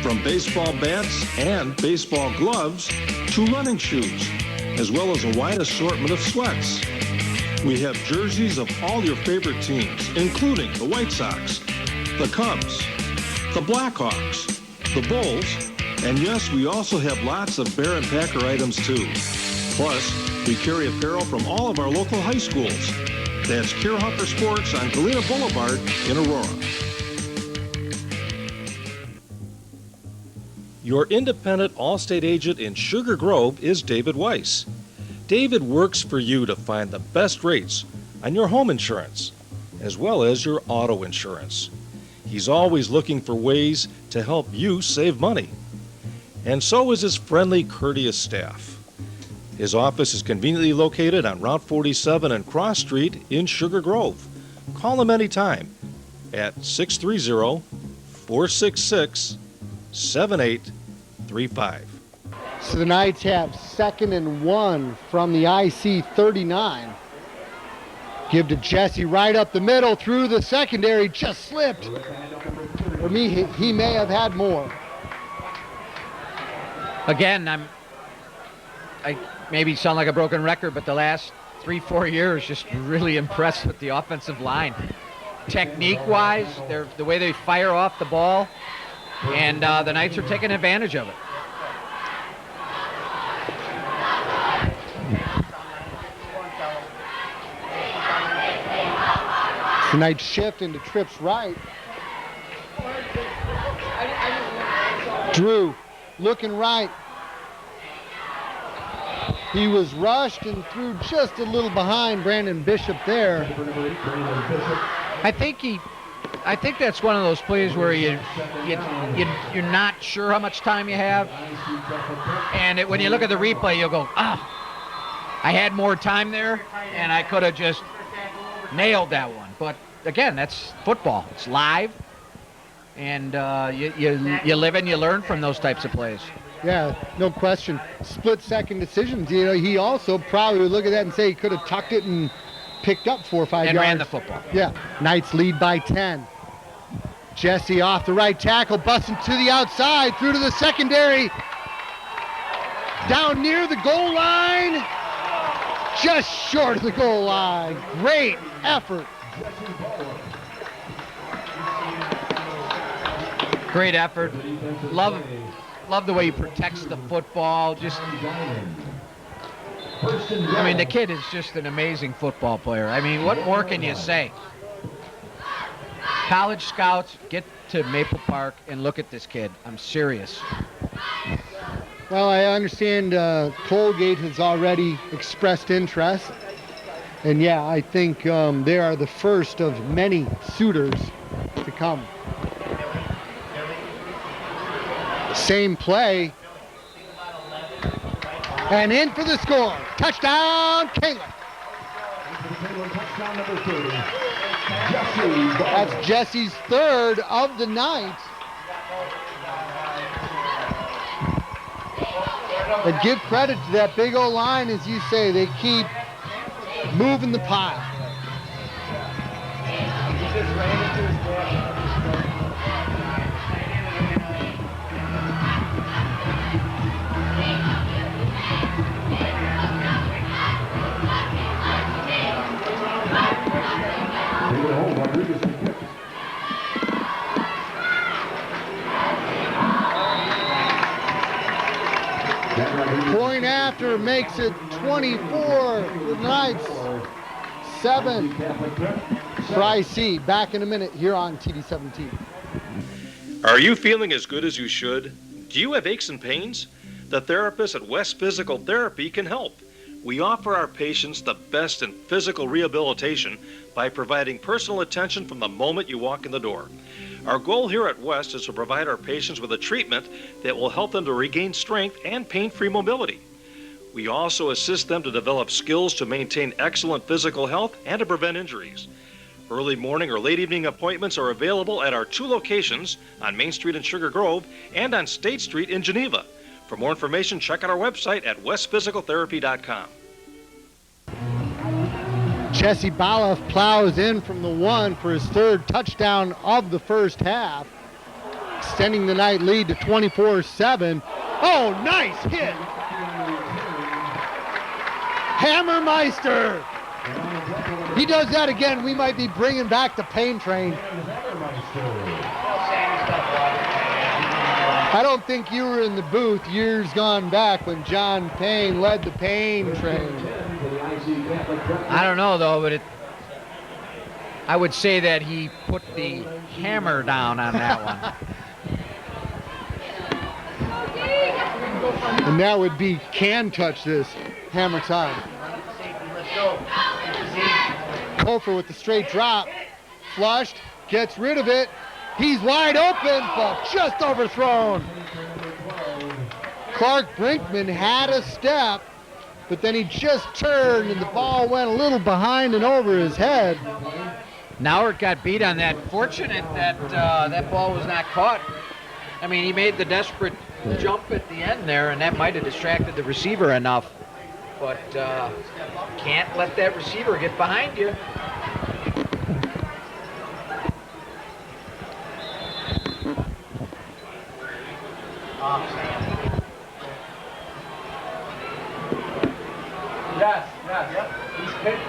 From baseball bats and baseball gloves to running shoes, as well as a wide assortment of sweats. We have jerseys of all your favorite teams, including the White Sox, the Cubs, the Blackhawks, the Bulls, and yes, we also have lots of Bear and Packer items too. Plus, we carry apparel from all of our local high schools. That's Kierhopper Sports on Galena Boulevard in Aurora. Your independent Allstate agent in Sugar Grove is David Weiss. David works for you to find the best rates on your home insurance, as well as your auto insurance. He's always looking for ways to help you save money. And so is his friendly, courteous staff. His office is conveniently located on Route 47 and Cross Street in Sugar Grove. Call him anytime at 630-466-7835. So the Knights have 2nd and 1 from the IC 39. Give to Jesse right up the middle through the secondary, just slipped. For me, he may have had more. Again, I maybe sound like a broken record, but the last 3-4 years just really impressed with the offensive line. Technique-wise, the way they fire off the ball, and the Knights are taking advantage of it. The Knights shift into Trips right. Drew looking right. He was rushed and threw just a little behind Brandon Bishop there. I think that's one of those plays where you're not sure how much time you have, and when you look at the replay, you'll go, I had more time there, and I could have just nailed that one. But again, that's football. It's live, and you live and you learn from those types of plays. Yeah, no question. Split-second decisions. You know, he also probably would look at that and say he could have tucked it and picked up 4 or 5 and yards. ran the football. Yeah. Knights lead by 10. Jesse off the right tackle, busting to the outside, through to the secondary. Down near the goal line. Just short of the goal line. Great effort. Great effort. Love the way he protects the football. I mean, the kid is just an amazing football player. I mean, what more can you say? College scouts, get to Maple Park and look at this kid. I'm serious. Well, I understand Colgate has already expressed interest. And yeah, I think they are the first of many suitors to come. Same play. And in for the score. Touchdown, Kaneland. That's Jesse's third of the night. And give credit to that big O line, as you say, they keep moving the pile. Point after makes it 24 for the Knights, 7 for IC. Back in a minute here on TV 17. Are you feeling as good as you should? Do you have aches and pains? The therapists at West Physical Therapy can help. We offer our patients the best in physical rehabilitation by providing personal attention from the moment you walk in the door. Our goal here at West is to provide our patients with a treatment that will help them to regain strength and pain-free mobility. We also assist them to develop skills to maintain excellent physical health and to prevent injuries. Early morning or late evening appointments are available at our 2 locations on Main Street in Sugar Grove and on State Street in Geneva. For more information, check out our website at westphysicaltherapy.com. Jesse Baloff plows in from the 1 for his 3rd touchdown of the first half, extending the Knight lead to 24-7. Oh, nice hit! Hammermeister! He does that again, we might be bringing back the pain train. I don't think you were in the booth years gone back when John Payne led the pain train. I don't know, though, but I would say that he put the hammer down on that one. And that would be can touch this hammer time. Kofer with the straight drop. Flushed, gets rid of it. He's wide open, but just overthrown. Clark Brinkman had a step, but then he just turned and the ball went a little behind and over his head. Nauert got beat on that. Fortunate that that ball was not caught. I mean, he made the desperate jump at the end there, and that might have distracted the receiver enough. But can't let that receiver get behind you. Yes.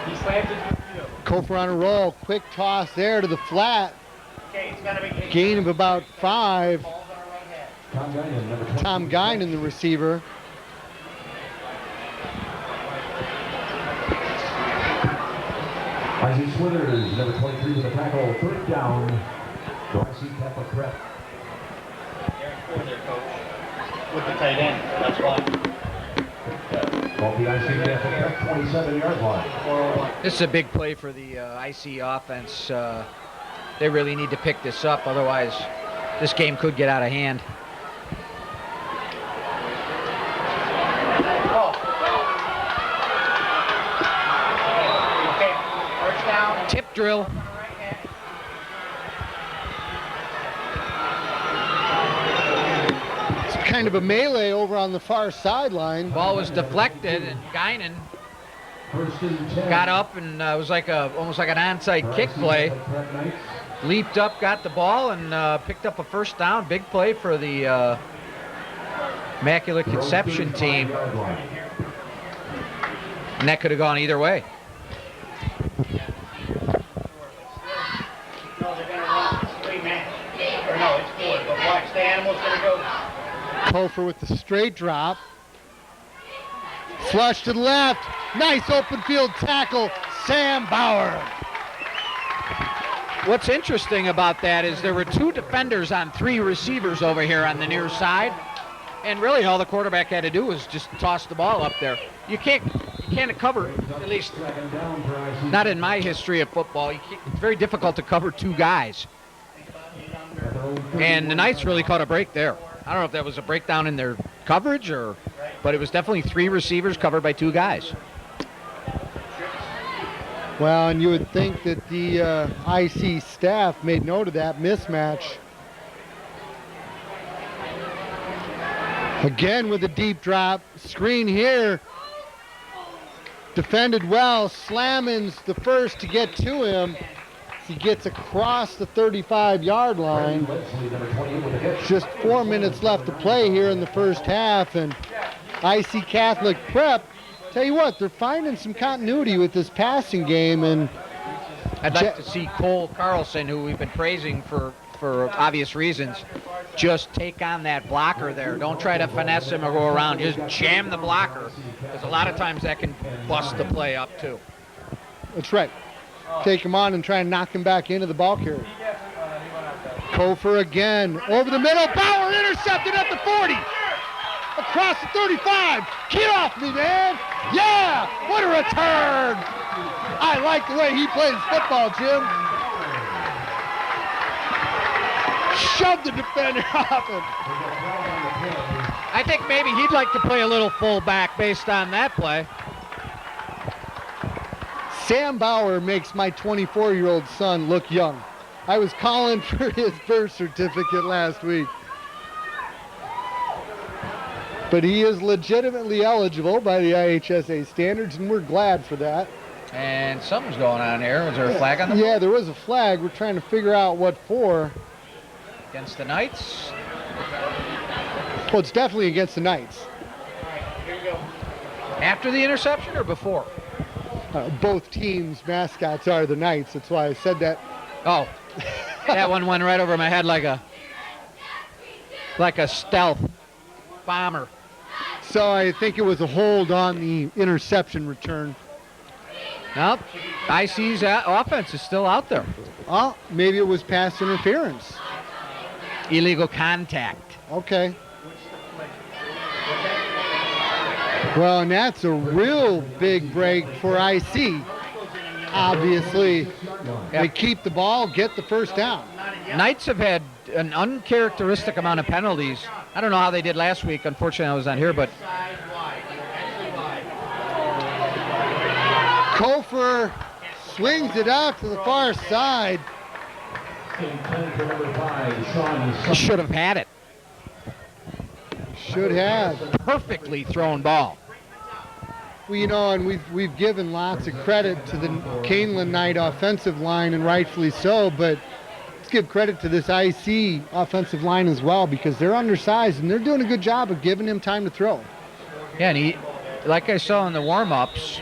He slammed it. Kofer on a roll, quick toss there to the flat. Gain of about 5. Tom Guinan, the receiver. Isaac Swithers, number 23 with a tackle, 3rd down. Darcy Catholic Prep. over there, Coach, with the tight end. That's why. Off the IC at the 27-yard line. 401. This is a big play for the IC offense. They really need to pick this up, otherwise this game could get out of hand. Okay, first down. Tip drill. It's kind of a melee over on the far sideline. Ball was deflected, and Guinan First and 10. got up, and it was like almost like an onside kick play. Leaped up, got the ball, and picked up a first down. Big play for the Immaculate Conception team. And that could have gone either way. No, they're going to run. It's 3 man. Or no, it's 4. But watch, the animal's going to go. Kofor with the straight drop. Flush to the left. Nice open field tackle. Sam Bauer. What's interesting about that is there were 2 defenders on 3 receivers over here on the near side. And really all the quarterback had to do was just toss the ball up there. You can't cover, at least not in my history of football. It's very difficult to cover 2 guys. And the Knights really caught a break there. I don't know if that was a breakdown in their coverage, but it was definitely 3 receivers covered by 2 guys. Well, and you would think that the IC staff made note of that mismatch. Again with a deep drop. Screen here. Defended well. Slammins the first to get to him. He gets across the 35-yard line. Just 4 minutes left to play here in the first half. And IC Catholic Prep, tell you what, they're finding some continuity with this passing game. And I'd like to see Cole Carlson, who we've been praising for obvious reasons, just take on that blocker there. Don't try to finesse him or go around. Just jam the blocker, because a lot of times that can bust the play up too. That's right. Take him on and try and knock him back into the ball carrier. Kofor again. Over the middle. Bauer intercepted at the 40. Across the 35. Get off me, man. Yeah. What a return. I like the way he plays football, Jim. Shoved the defender off him. I think maybe he'd like to play a little fullback based on that play. Sam Bauer makes my 24-year-old son look young. I was calling for his birth certificate last week. But he is legitimately eligible by the IHSA standards, and we're glad for that. And something's going on here. Was there a flag on the Yeah, there was a flag. We're trying to figure out what for. Against the Knights? Well, it's definitely against the Knights. After the interception or before? Both teams' mascots are the Knights. That's why I said that. Oh, that one went right over my head like a stealth bomber. So I think it was a hold on the interception return. Nope. IC's offense is still out there. Oh, maybe it was pass interference. Illegal contact. Okay. Well, and that's a real big break for IC. Obviously, they keep the ball, get the first down. Knights have had an uncharacteristic amount of penalties. I don't know how they did last week. Unfortunately, I was not here, but Kofor swings it out to the far side. he should have had it. Should have. Perfectly thrown ball. Well, you know, and we've given lots of credit to the Kaneland Knight offensive line, and rightfully so, but let's give credit to this IC offensive line as well, because they're undersized and they're doing a good job of giving him time to throw. Yeah, and he, like I saw in the warm-ups,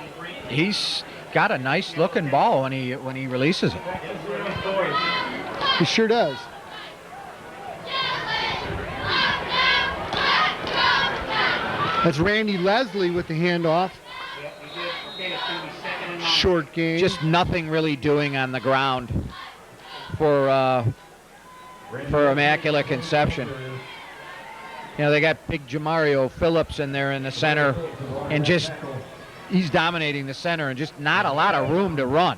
he's got a nice looking ball when he releases it. He sure does. That's Randy Leslie with the handoff. Short game. Just nothing really doing on the ground for Immaculate Conception. You know, they got big Jamario Phillips in there in the center, and just he's dominating the center, and just not a lot of room to run.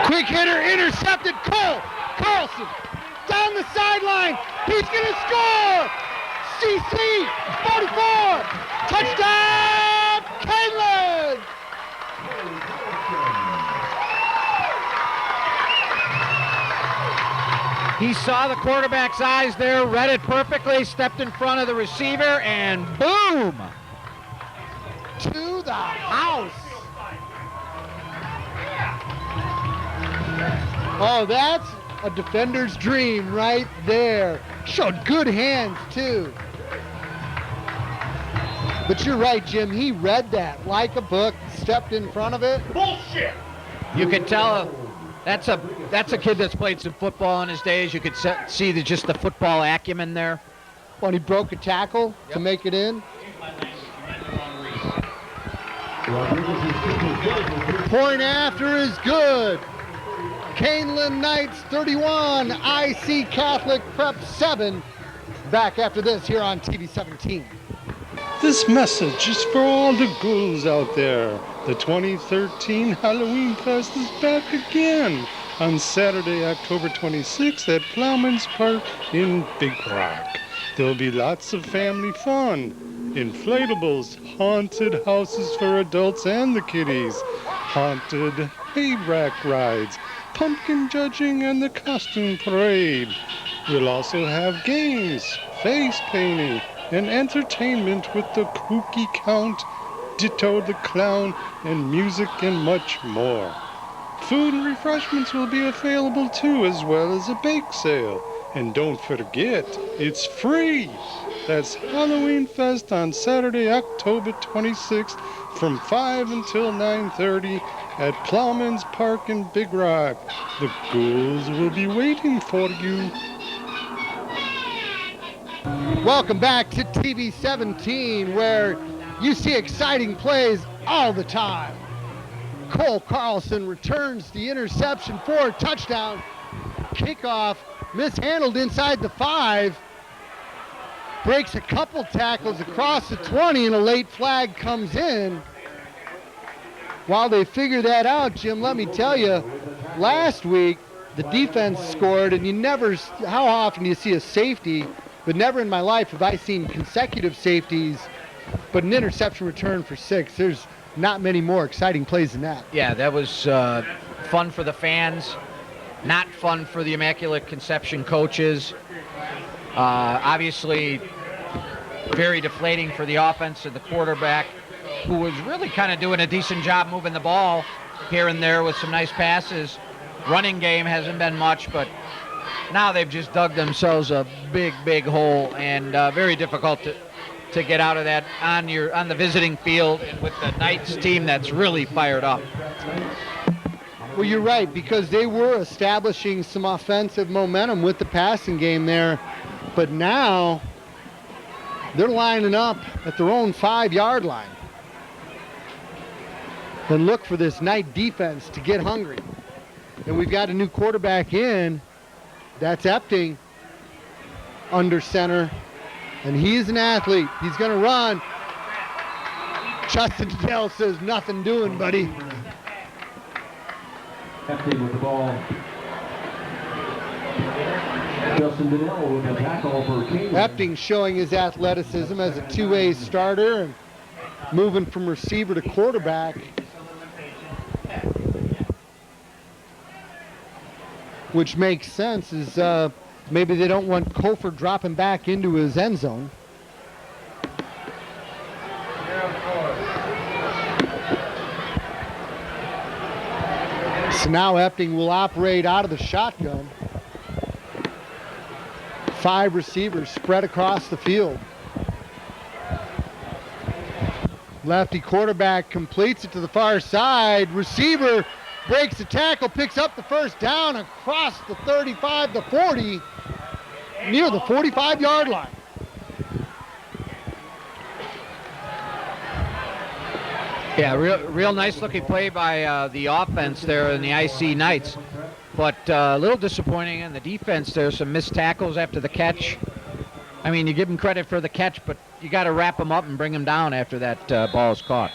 Quick hitter, intercepted. Carlson down the sideline. He's going to score. CC 44. Touchdown, Kaneland. He saw the quarterback's eyes there, read it perfectly, stepped in front of the receiver, and boom! To the house. Oh, that's a defender's dream right there. Showed good hands, too. But you're right, Jim. He read that like a book, stepped in front of it. Bullshit! You could tell that's a kid that's played some football in his days. You could see just the football acumen there. When he broke a tackle to make it in. Point after is good. Kaneland Knights 31, IC Catholic Prep 7. Back after this here on TV 17. This message is for all the ghouls out there. The 2013 Halloween Fest is back again on Saturday, October 26th at Plowman's Park in Big Rock. There'll be lots of family fun. Inflatables, haunted houses for adults and the kiddies, haunted hay rack rides, pumpkin judging, and the costume parade. We'll also have games, face painting, and entertainment with the Kooky Count, Ditto the Clown, and music and much more. Food and refreshments will be available too, as well as a bake sale. And don't forget, it's free! That's Halloween Fest on Saturday, October 26th from 5 until 9:30 at Plowman's Park in Big Rock. The ghouls will be waiting for you. Welcome back to TV 17, where you see exciting plays all the time. Cole Carlson returns the interception for a touchdown. Kickoff mishandled inside the 5. Breaks a couple tackles across the 20, and a late flag comes in. While they figure that out, Jim, let me tell you, last week the defense scored, and how often do you see a safety? But never in my life have I seen consecutive safeties, but an interception return for 6. There's not many more exciting plays than that. Yeah, that was fun for the fans, not fun for the Immaculate Conception coaches. Obviously, very deflating for the offense and the quarterback, who was really kind of doing a decent job moving the ball here and there with some nice passes. Running game hasn't been much, but now they've just dug themselves a big hole, and very difficult to get out of that on the visiting field and with the Knights team that's really fired up. Well, you're right, because they were establishing some offensive momentum with the passing game there, but now they're lining up at their own 5-yard line. And look for this Knight defense to get hungry. And we've got a new quarterback in. That's Epting under center. And he's an athlete. He's going to run. Justin Dell says, nothing doing, buddy. Epting with the ball. Justin Donnell with the tackle for Kaneland. Epting showing his athleticism as a 2A starter and moving from receiver to quarterback. Which makes sense, is maybe they don't want Kofor dropping back into his end zone. So now Epting will operate out of the shotgun. 5 receivers spread across the field. Lefty quarterback completes it to the far side. Receiver breaks the tackle, picks up the first down across the 35, the 40, near the 45-yard line. Yeah, real nice looking play by the offense there in the IC Knights. But a little disappointing in the defense there. Some missed tackles after the catch. I mean, you give them credit for the catch, but you got to wrap them up and bring them down after that ball is caught.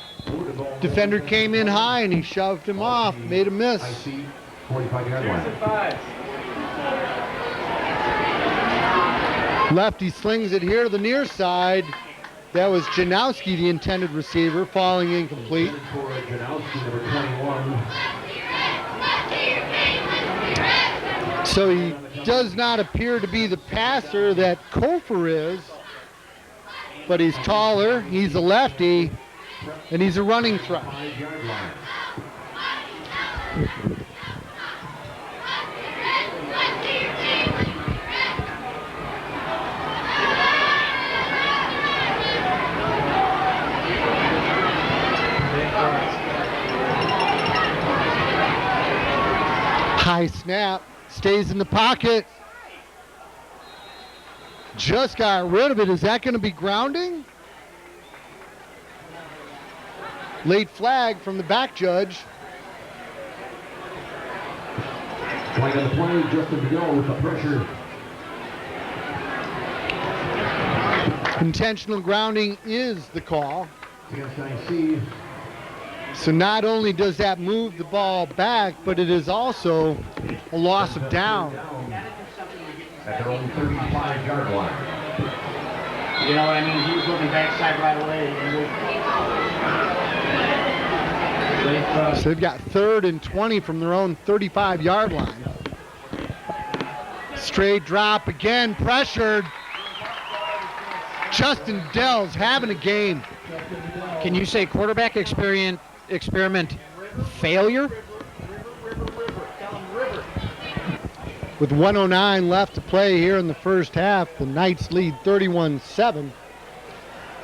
Defender came in high and he shoved him off, made a miss. 45-yard line. Lefty slings it here to the near side. That was Janowski, the intended receiver, falling incomplete. For Janowski, number 21. So he does not appear to be the passer that Kofer is, but he's taller, he's a lefty, and he's a running threat. High snap. Stays in the pocket. Just got rid of it. Is that going to be grounding? Late flag from the back judge. Point on the play, Justin Miguel with the pressure. Intentional grounding is the call. Against IC. So not only does that move the ball back, but it is also a loss of down. At their own 35-yard line. You know what I mean? He was looking backside right away. So they've got 3rd and 20 from their own 35-yard line. Straight drop again, pressured. Justin Dell's having a game. Can you say quarterback experiment failure? With 1:09 left to play here in the first half, the Knights lead 31-7.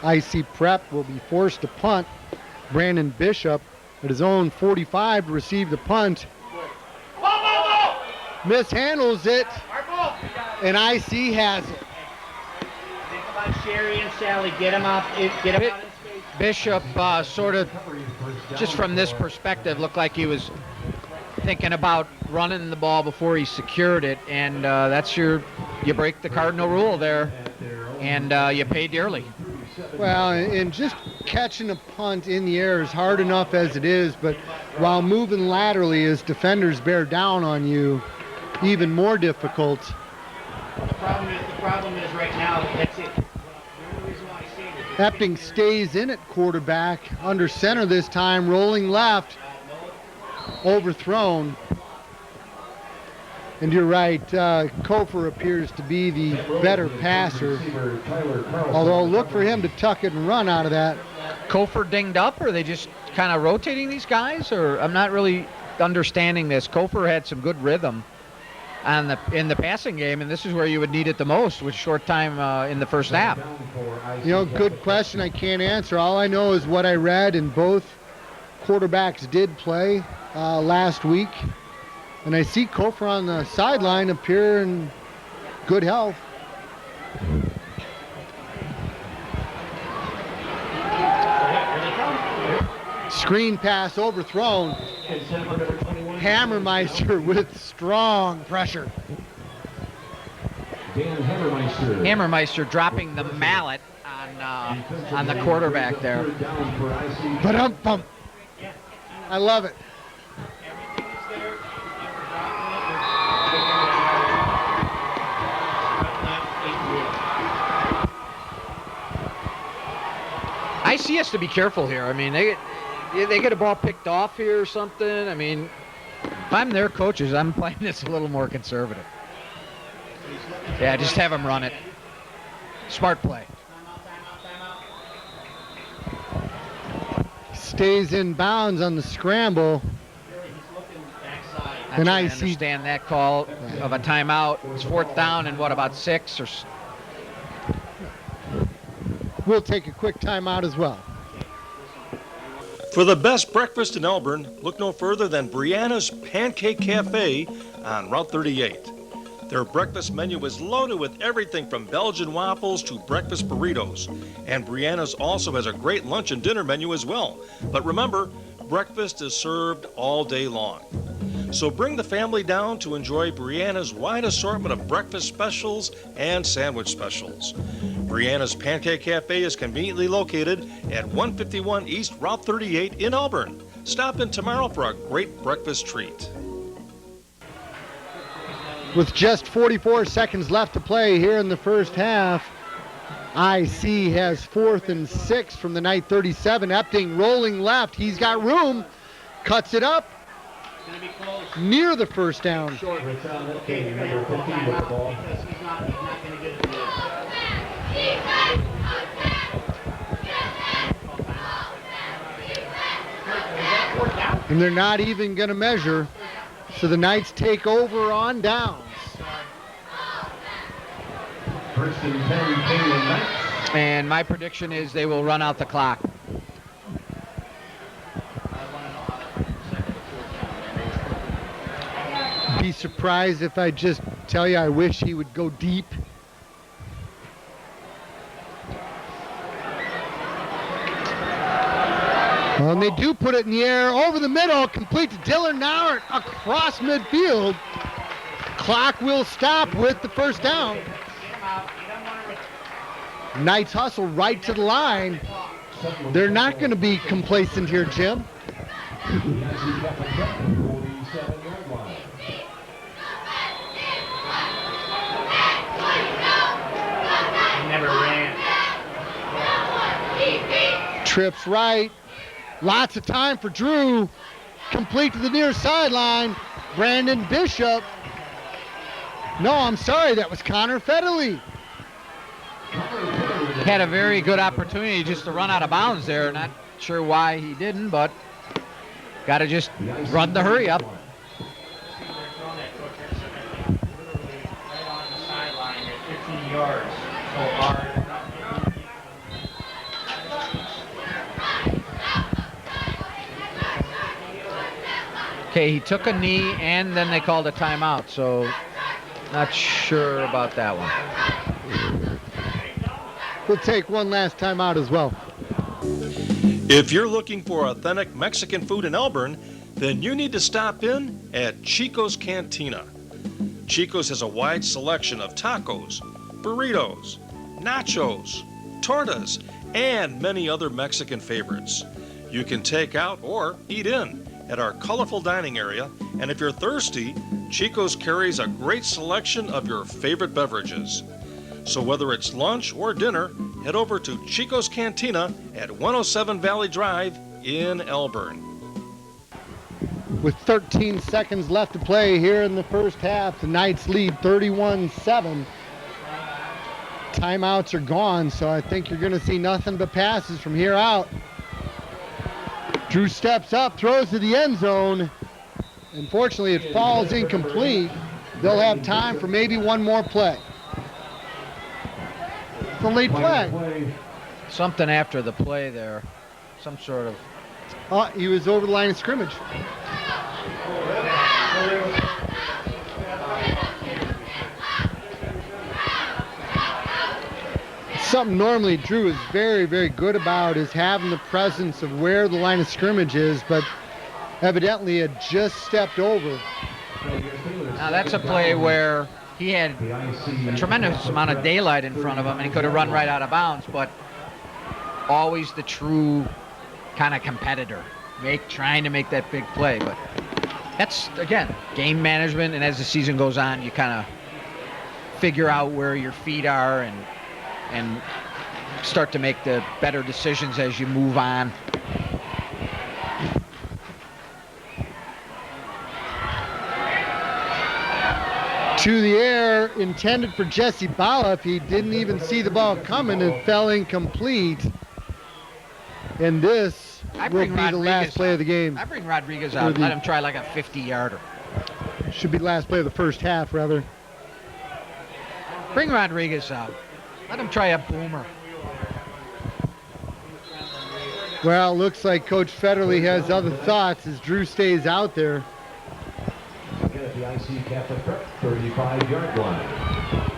IC Prep will be forced to punt. Brandon Bishop at his own 45 to receive the punt. Mishandles it, and IC has it. Think about Sherry and Sally. Get him out. Get him out in space. Bishop sort of, just from this perspective, looked like he was thinking about running the ball before he secured it, and that's you break the cardinal rule there, and you pay dearly. Well, and just catching a punt in the air is hard enough as it is, but while moving laterally as defenders bear down on you, even more difficult. The problem is right now, that's it. Epting stays in at quarterback, under center this time, rolling left, overthrown. And you're right, Kofer appears to be the better passer. Although look for him to tuck it and run out of that. Kofer dinged up, or are they just kind of rotating these guys? Or I'm not really understanding this. Kofer had some good rhythm in the passing game, and this is where you would need it the most with short time in the first half. You know, good question. I can't answer. All I know is what I read, and both quarterbacks did play last week. And I see Kofer on the sideline appear in good health. Screen pass overthrown. Hammermeister with strong pressure. Dan Hammermeister. Hammermeister dropping the mallet on the quarterback there. Ba-dum-bum. I love it. IC has to be careful here. I mean, they get a ball picked off here or something. I mean, if I'm their coaches, I'm playing this a little more conservative. Yeah, just have them run it. Smart play. Stays in bounds on the scramble. And I understand that call of a timeout. It's 4th down and what, about 6 or? We'll take a quick timeout as well. For the best breakfast in Elburn, look no further than Brianna's Pancake Cafe on Route 38. Their breakfast menu is loaded with everything from Belgian waffles to breakfast burritos. And Brianna's also has a great lunch and dinner menu as well. But remember, breakfast is served all day long. So bring the family down to enjoy Brianna's wide assortment of breakfast specials and sandwich specials. Brianna's Pancake Cafe is conveniently located at 151 East Route 38 in Elburn. Stop in tomorrow for a great breakfast treat. With just 44 seconds left to play here in the first half, IC has 4th and 6 from the Knight 37. Epting rolling left. He's got room. Cuts it up. Near the first down. Okay, number 15 with the ball. Because he's not going to get it there. And they're not even going to measure. So the Knights take over on downs. First and 10, Kaneland Knights. And my prediction is they will run out the clock. Be surprised if I just tell you I wish he would go deep. Well, and they do put it in the air over the middle, complete to Dylan Nauert across midfield. Clock will stop with the first down. Knights hustle right to the line. They're not going to be complacent here, Jim. Never ran. Trips right. Lots of time for Drew. Complete to the near sideline. Brandon Bishop. No, I'm sorry, that was Connor Federle. Had a very good opportunity just to run out of bounds there. Not sure why he didn't, but got to just run the hurry up. Okay, he took a knee and then they called a timeout, so not sure about that one. We'll take one last timeout as well. If you're looking for authentic Mexican food in Elburn, then you need to stop in at Chico's Cantina. Chico's has a wide selection of tacos, burritos, nachos, tortas, and many other Mexican favorites. You can take out or eat in at our colorful dining area, and if you're thirsty, Chico's carries a great selection of your favorite beverages. So whether it's lunch or dinner, head over to Chico's Cantina at 107 Valley Drive in Elburn. With 13 seconds left to play here in the first half, the Knights lead 31-7. Timeouts are gone, so I think you're going to see nothing but passes from here out. Drew steps up, throws to the end zone. Unfortunately, it falls incomplete. They'll have time for maybe one more play. It's a late flag. Something after the play there. Some sort of... Oh, he was over the line of scrimmage. Something normally Drew is very, very good about is having the presence of where the line of scrimmage is, but evidently it just stepped over. Now that's a play where he had a tremendous amount of daylight in front of him and he could have run right out of bounds, but always the true kind of competitor, trying to make that big play. But that's, again, game management, and as the season goes on, you kind of figure out where your feet are and start to make the better decisions as you move on. To the air, intended for Jesse Bala. If he didn't even see the ball coming, it fell incomplete. And this will be the last play of the game. I bring Rodriguez out. Let him try like a 50-yarder. Should be the last play of the first half, rather. Bring Rodriguez out. Let him try a boomer. Well, looks like Coach Federle has other thoughts as Drew stays out there. 35-yard line.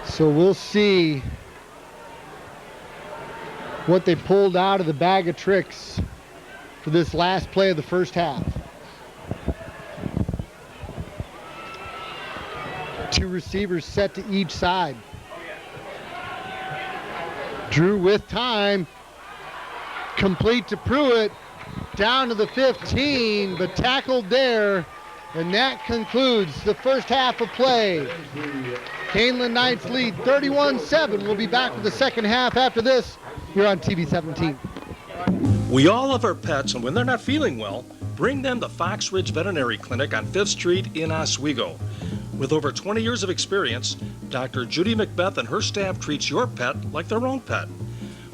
So we'll see what they pulled out of the bag of tricks for this last play of the first half. Two receivers set to each side. Drew with time. Complete to Pruitt. Down to the 15, but tackled there. And that concludes the first half of play. Kaneland Knights lead 31-7. We'll be back with the second half after this here on TV 17. We all love our pets, and when they're not feeling well, bring them to Fox Ridge Veterinary Clinic on 5th Street in Oswego. With over 20 years of experience, Dr. Judy Macbeth and her staff treats your pet like their own pet.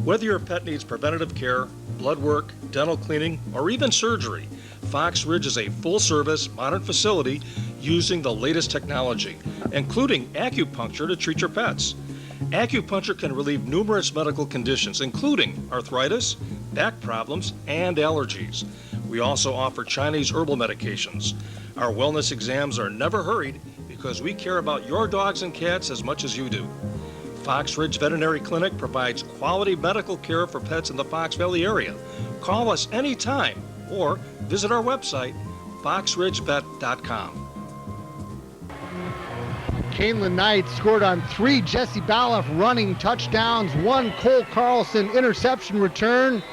Whether your pet needs preventative care, blood work, dental cleaning, or even surgery, Fox Ridge is a full-service, modern facility using the latest technology, including acupuncture to treat your pets. Acupuncture can relieve numerous medical conditions, including arthritis, back problems, and allergies. We also offer Chinese herbal medications. Our wellness exams are never hurried because we care about your dogs and cats as much as you do. Fox Ridge Veterinary Clinic provides quality medical care for pets in the Fox Valley area. Call us anytime or visit our website, foxridgevet.com. Kaneland Knights scored on 3 Jesse Baloff running touchdowns, 1 Cole Carlson interception return,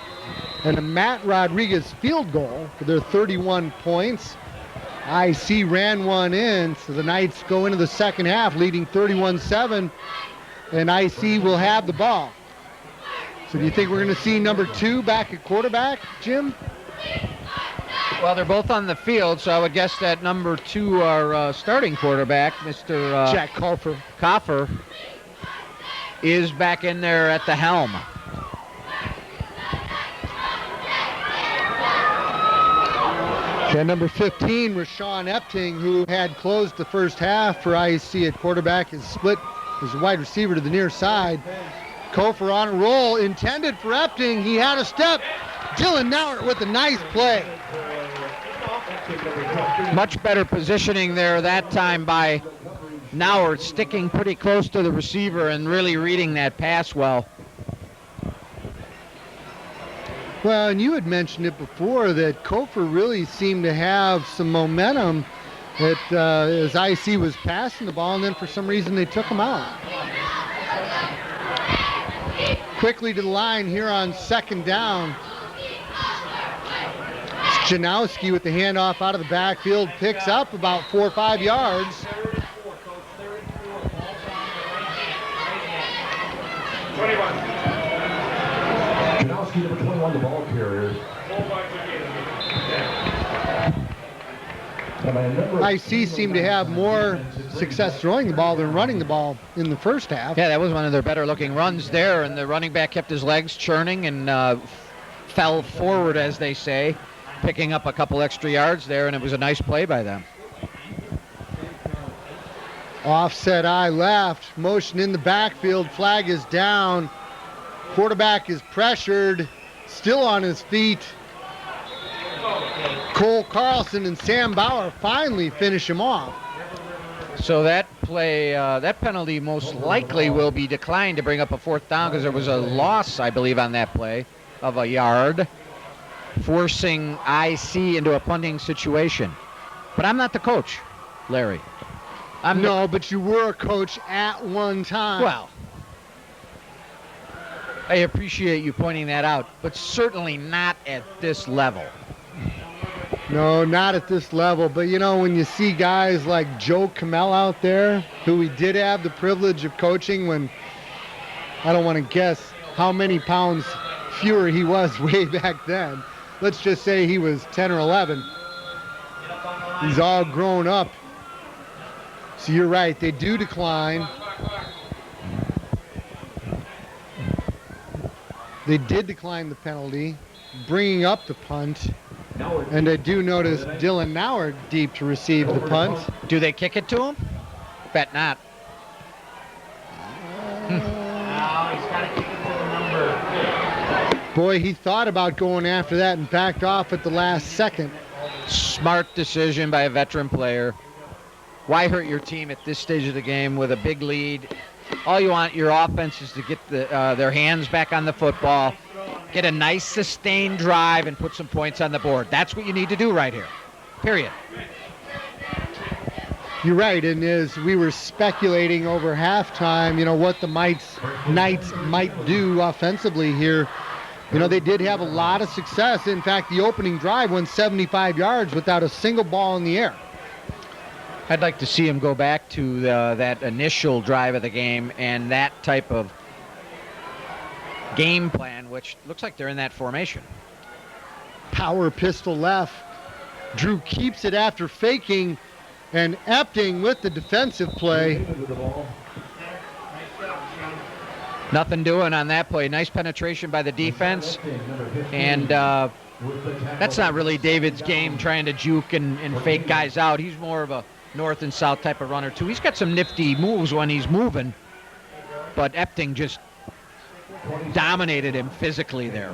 and a Matt Rodriguez field goal for their 31 points. IC ran one in, so the Knights go into the second half leading 31-7, and IC will have the ball. So do you think we're going to see number 2 back at quarterback, Jim? Well, they're both on the field, so I would guess that number 2, our starting quarterback, Mr. Jack Coffer, is back in there at the helm. And number 15, Rashawn Epting, who had closed the first half for IC at quarterback, is split as a wide receiver to the near side. Kofer on a roll, intended for Epting. He had a step. Dylan Nauert with a nice play. Much better positioning there that time by Nauert, sticking pretty close to the receiver and really reading that pass well. Well, and you had mentioned it before that Kofer really seemed to have some momentum as IC was passing the ball, and then for some reason they took him out. Quickly to the line here on second down. It's Janowski with the handoff out of the backfield, picks up about 4 or 5 yards. 21. Janowski, number 21, the ball carrier. IC seemed to have more success throwing the ball than running the ball in the first half. Yeah, that was one of their better looking runs there, and the running back kept his legs churning and fell forward, as they say, picking up a couple extra yards there, and it was a nice play by them. Offset eye left, motion in the backfield, flag is down. Quarterback is pressured, still on his feet. Cole Carlson and Sam Bauer finally finish him off. So that play, that penalty most likely will be declined to bring up a 4th down because there was a loss, I believe, on that play of a yard, forcing IC into a punting situation. But I'm not the coach, Larry. But you were a coach at one time. Well, I appreciate you pointing that out, but certainly not at this level. No, not at this level. But, you know, when you see guys like Joe Kamel out there, who we did have the privilege of coaching when, I don't want to guess how many pounds fewer he was way back then. Let's just say he was 10 or 11. He's all grown up. So you're right, they do decline. They did decline the penalty, bringing up the punt. And I do notice Dylan Nauert deep to receive the punt. Do they kick it to him? Bet not. He's got to kick it to the number. Boy, he thought about going after that and backed off at the last second. Smart decision by a veteran player. Why hurt your team at this stage of the game with a big lead? All you want your offense is to get their hands back on the football, get a nice sustained drive, and put some points on the board. That's what you need to do right here, period. You're right, and as we were speculating over halftime, what the Knights might do offensively here, they did have a lot of success. In fact, the opening drive went 75 yards without a single ball in the air. I'd like to see him go back to that initial drive of the game and that type of game plan, which looks like they're in that formation. Power pistol left. Drew keeps it after faking, and Epting with the defensive play. Nothing doing on that play. Nice penetration by the defense, and that's not really David's game, trying to juke and fake guys out. He's more of a north and south type of runner too. He's got some nifty moves when he's moving, but Epting just dominated him physically there.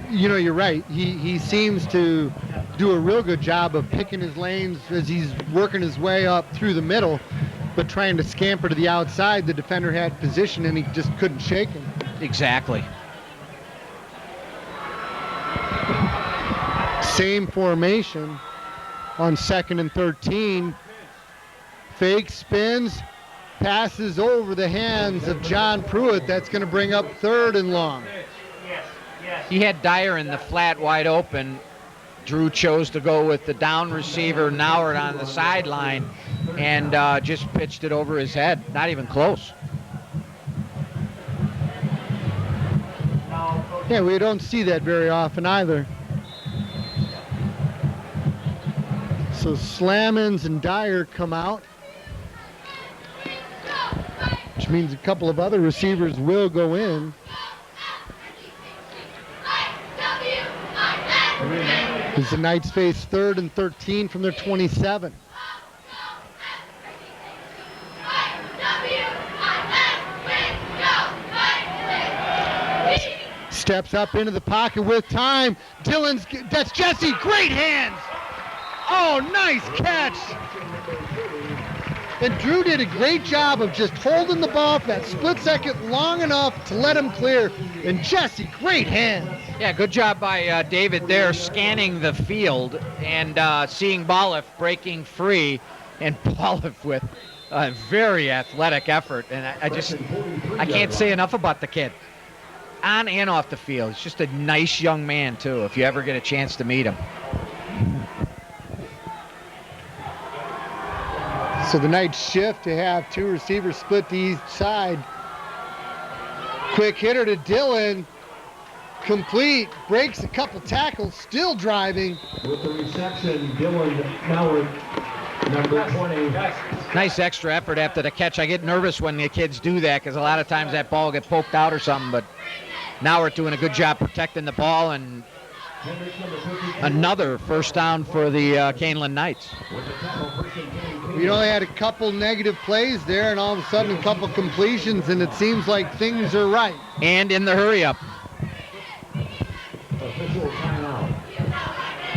You're right. He seems to do a real good job of picking his lanes as he's working his way up through the middle, but trying to scamper to the outside. The defender had position and he just couldn't shake him. Exactly. Same formation on 2nd and 13. Fake spins, passes over the hands of John Pruitt. That's going to bring up 3rd and long. He had Dyer in the flat wide open. Drew chose to go with the down receiver, Noward, on the sideline, and just pitched it over his head. Not even close. Yeah, we don't see that very often either. So Slammons and Dyer come out, which means a couple of other receivers will go in. As the Knights face 3rd and 13 from their 27. Steps up into the pocket with time. That's Jesse, great hands. Oh, nice catch. And Drew did a great job of just holding the ball for that split second long enough to let him clear. And Jesse, great hands. Yeah, good job by David there, scanning the field and seeing Bolliff breaking free, and Bolliff with a very athletic effort. And I can't say enough about the kid. On and off the field. He's just a nice young man, too, if you ever get a chance to meet him. So the Knights shift to have 2 receivers split to each side. Quick hitter to Dillon. Complete. Breaks a couple tackles. Still driving. With the reception, Dillon Noward, number 20. Nice extra effort after the catch. I get nervous when the kids do that because a lot of times that ball gets poked out or something, but now we're doing a good job protecting the ball, and another first down for the Kaneland Knights. We only had a couple negative plays there, and all of a sudden a couple completions, and it seems like things are right. And in the hurry-up.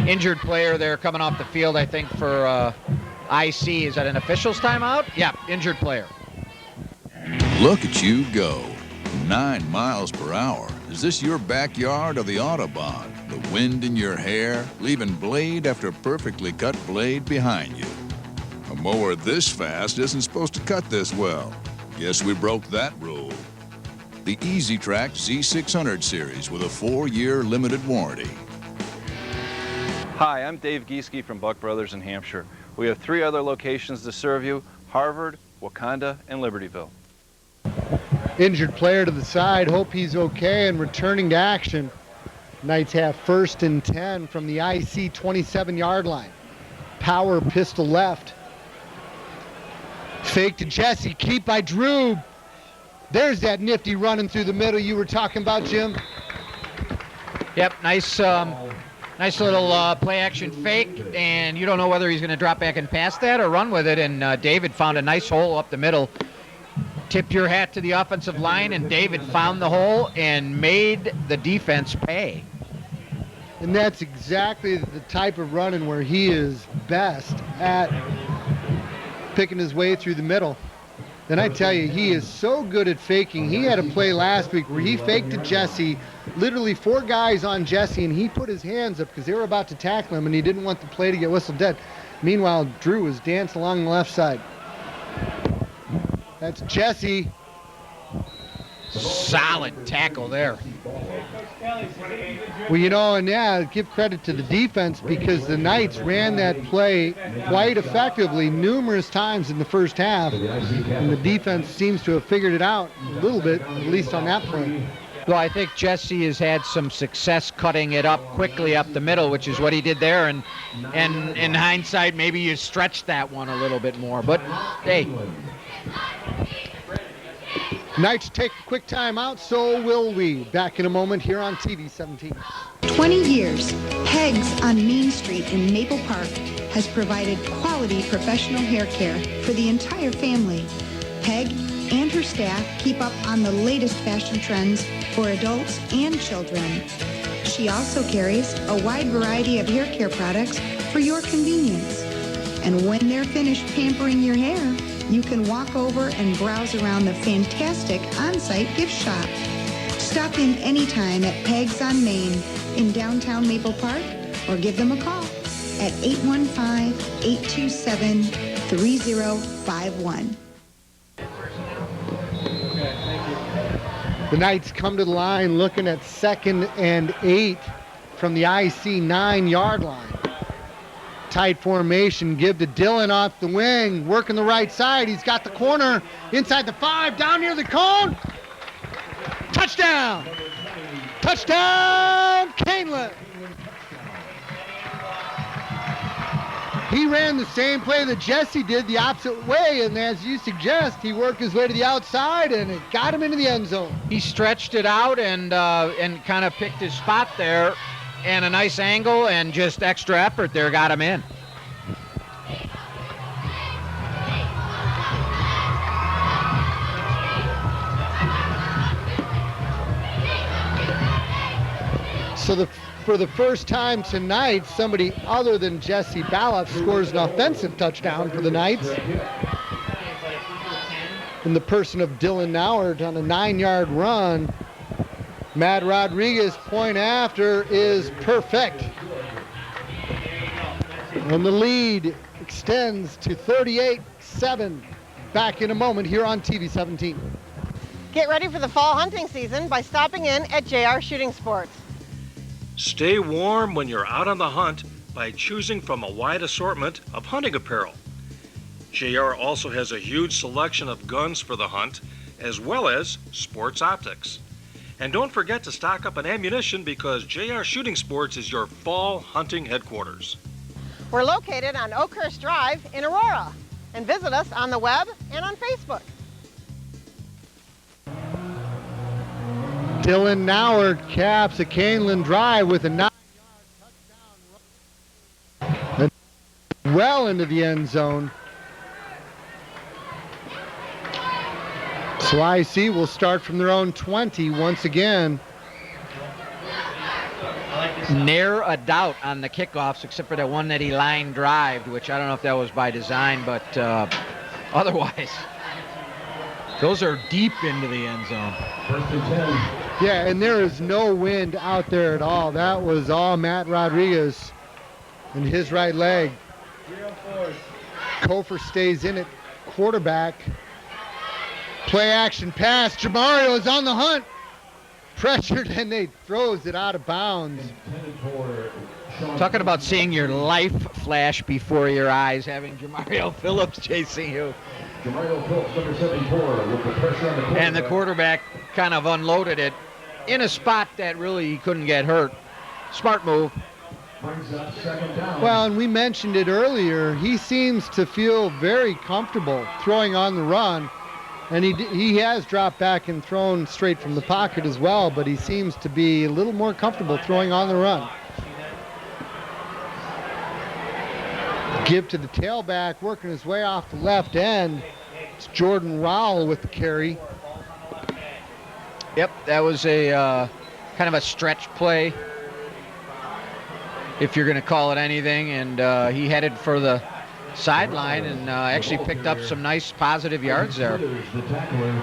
Injured player there coming off the field, I think, for IC. Is that an official's timeout? Yeah, injured player. Look at you go. 9 miles per hour. Is this your backyard or the Autobahn? The wind in your hair, leaving blade after perfectly cut blade behind you. A mower this fast isn't supposed to cut this well. Guess we broke that rule. The Easy Track Z600 series with a 4-year limited warranty. Hi, I'm Dave Gieske from Buck Brothers in Hampshire. We have 3 other locations to serve you: Harvard, Wakanda, and Libertyville. Injured player to the side. Hope he's okay and returning to action. Knights have 1st and 10 from the IC 27-yard line. Power pistol left. Fake to Jesse. Keep by Drew. There's that nifty running through the middle you were talking about, Jim. Yep, nice little play-action fake, and you don't know whether he's going to drop back and pass that or run with it, and David found a nice hole up the middle. Tip your hat to the offensive line, and David found the hole and made the defense pay. And that's exactly the type of running where he is best at picking his way through the middle. And I tell you, he is so good at faking. He had a play last week where he faked to Jesse, literally 4 guys on Jesse, and he put his hands up because they were about to tackle him, and he didn't want the play to get whistled dead. Meanwhile, Drew was dancing along the left side. That's Jesse. Solid tackle there. Well, you know, and yeah, give credit to the defense because the Knights ran that play quite effectively numerous times in the first half, and the defense seems to have figured it out a little bit, at least on that play. Well, I think Jesse has had some success cutting it up quickly up the middle, which is what he did there, and in hindsight, maybe you stretched that one a little bit more, but hey. Knights take a quick time out, so will we. Back in a moment here on TV 17. 20 years, Peg's on Main Street in Maple Park has provided quality professional hair care for the entire family. Peg and her staff keep up on the latest fashion trends for adults and children. She also carries a wide variety of hair care products for your convenience. And when they're finished pampering your hair, you can walk over and browse around the fantastic on-site gift shop. Stop in anytime at Peg's on Main in downtown Maple Park or give them a call at 815-827-3051. The Knights come to the line looking at 2nd and 8 from the IC 9-yard line. Tight formation, give to Dillon off the wing, working the right side. He's got the corner inside the 5, down near the cone. Touchdown! Touchdown, Kaneland! He ran the same play that Jesse did the opposite way, and as you suggest, he worked his way to the outside, and it got him into the end zone. He stretched it out and kind of picked his spot there, and a nice angle and just extra effort there got him in. So for the first time tonight, somebody other than Jesse Balloff scores an offensive touchdown for the Knights. In the person of Dylan Nowert on a 9-yard run. Matt Rodriguez point after is perfect. And the lead extends to 38-7. Back in a moment here on TV 17. Get ready for the fall hunting season by stopping in at JR Shooting Sports. Stay warm when you're out on the hunt by choosing from a wide assortment of hunting apparel. JR also has a huge selection of guns for the hunt, as well as sports optics. And don't forget to stock up on ammunition because JR Shooting Sports is your fall hunting headquarters. We're located on Oakhurst Drive in Aurora. And visit us on the web and on Facebook. Dylan Nowert caps a Kaneland drive with a 9-yard touchdown run. Well into the end zone. So IC will start from their own 20 once again. Ne'er a doubt on the kickoffs, except for that one that he line drived, which I don't know if that was by design, but otherwise, those are deep into the end zone. 1st and 10. Yeah, and there is no wind out there at all. That was all Matt Rodriguez and his right leg. Kofer stays in at quarterback. Play action pass. Jamario is on the hunt. Pressured, and they throws it out of bounds. Talking about seeing your life flash before your eyes, having Jamario Phillips chasing you. Jamario Phillips, number 74, with the pressure on the quarterback. And the quarterback kind of unloaded it in a spot that really he couldn't get hurt. Smart move. Brings up 2nd down. Well, and we mentioned it earlier. He seems to feel very comfortable throwing on the run. And he has dropped back and thrown straight from the pocket as well, but he seems to be a little more comfortable throwing on the run. Give to the tailback, working his way off the left end. It's Jordan Rowell with the carry. Yep, that was a kind of a stretch play. if you're going to call it anything. And he headed for the sideline and actually picked up some nice positive yards there. The tackler.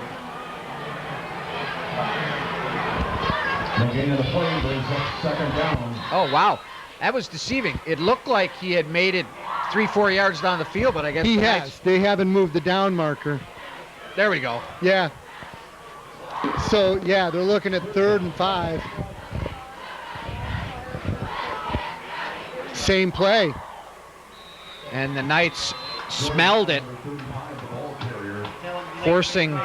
The gain of the play brings up second down. Oh, wow. That was deceiving. It looked like he had made it 3-4 yards down the field, but I guess he has. They haven't moved the down marker. There we go. Yeah. So, yeah, they're looking at 3rd and 5. Same play. And the Knights smelled it, forcing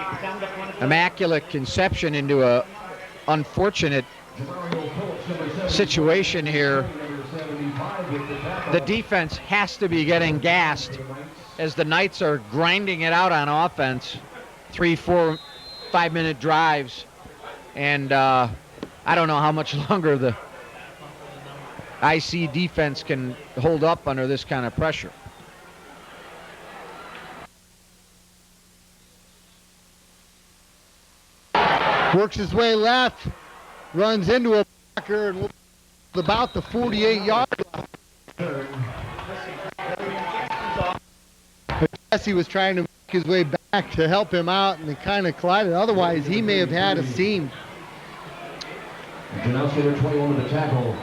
Immaculate Conception into a unfortunate situation here. The defense has to be getting gassed as the Knights are grinding it out on offense. 3, 4, 5-minute drives. And I don't know how much longer the IC defense can hold up under this kind of pressure. Works his way left, runs into a blocker, and about the 48-yard line. But Jesse was trying to make his way back to help him out, and they kind of collided. Otherwise, he may have had a seam. Janowski, number 21 with the tackle.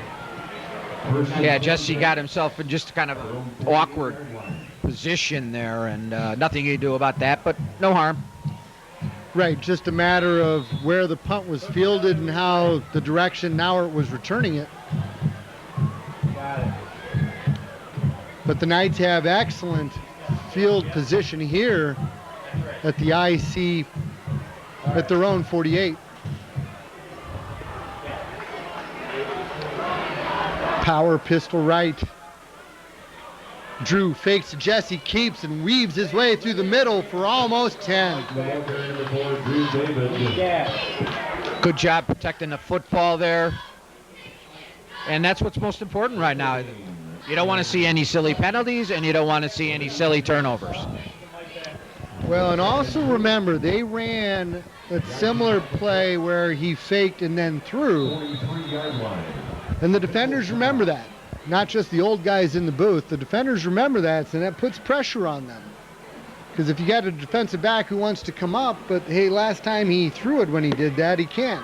Yeah, Jesse got himself in just kind of awkward position there, and nothing you can do about that, but no harm. Right, just a matter of where the punt was fielded and how the direction Nauert was returning it. But the Knights have excellent field position here at the IC at their own 48. Power pistol right. Drew fakes to Jesse, keeps and weaves his way through the middle for almost 10. Good job protecting the football there. And that's what's most important right now. You don't want to see any silly penalties, and you don't want to see any silly turnovers. Well, and also remember, they ran a similar play where he faked and then threw. And the defenders remember that. Not just the old guys in the booth. The defenders remember that, and that puts pressure on them. Because if you got a defensive back who wants to come up, but hey, last time he threw it when he did that, he can.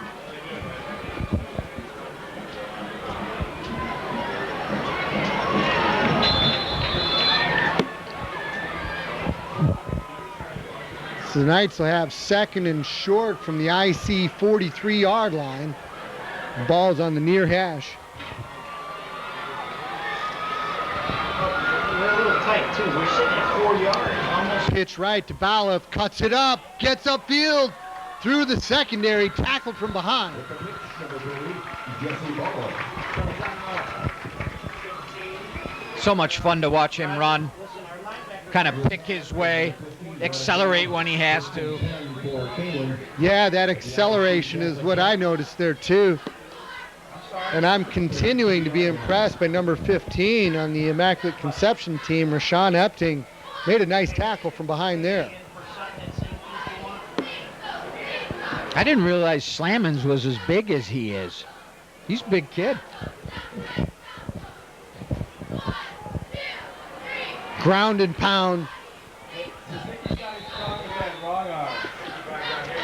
So the Knights will have 2nd and short from the IC 43-yard line. The ball's on the near hash. We're a little tight, too. We're sitting at 4 yards. Almost. Pitch right to Balev, cuts it up, gets upfield, through the secondary, tackled from behind. So much fun to watch him run, kind of pick his way, accelerate when he has to. Yeah, that acceleration is what I noticed there too. And I'm continuing to be impressed by number 15 on the Immaculate Conception team, Rashawn Epting. Made a nice tackle from behind there. I didn't realize Slammons was as big as he is. He's a big kid. Ground and pound.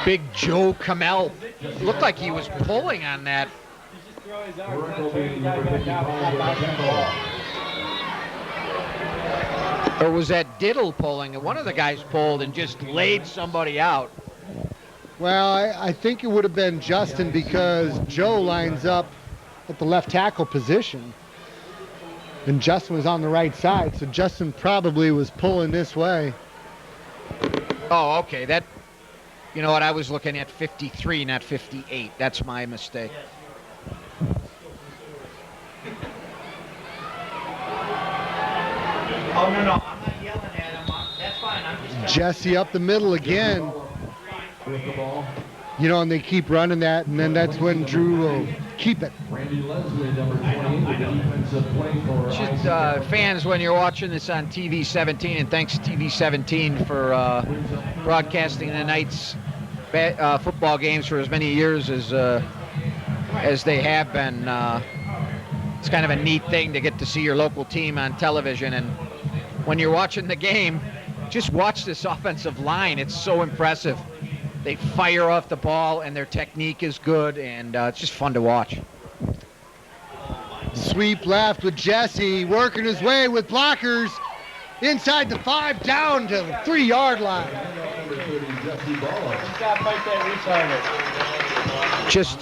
Big Joe Kamel. Looked like he was pulling on that. Or was that Diddle pulling? And one of the guys pulled and just laid somebody out. Well, I think it would have been Justin because Joe lines up at the left tackle position. And Justin was on the right side, so Justin probably was pulling this way. Oh, okay. That, you know what? I was looking at 53, not 58. That's my mistake. Oh, no, I'm not yelling at him. That's fine. I'm just Jesse up the middle again. You know, and they keep running that, and then that's when Drew will keep it. Just fans, when you're watching this on TV 17, and thanks to TV 17 for broadcasting the Knights football games for as many years as they have been. it's kind of a neat thing to get to see your local team on television. And when you're watching the game, just watch this offensive line. It's so impressive. They fire off the ball, and their technique is good, and it's just fun to watch. Sweep left with Jesse, working his way with blockers. Inside the 5, down to the 3-yard line. Just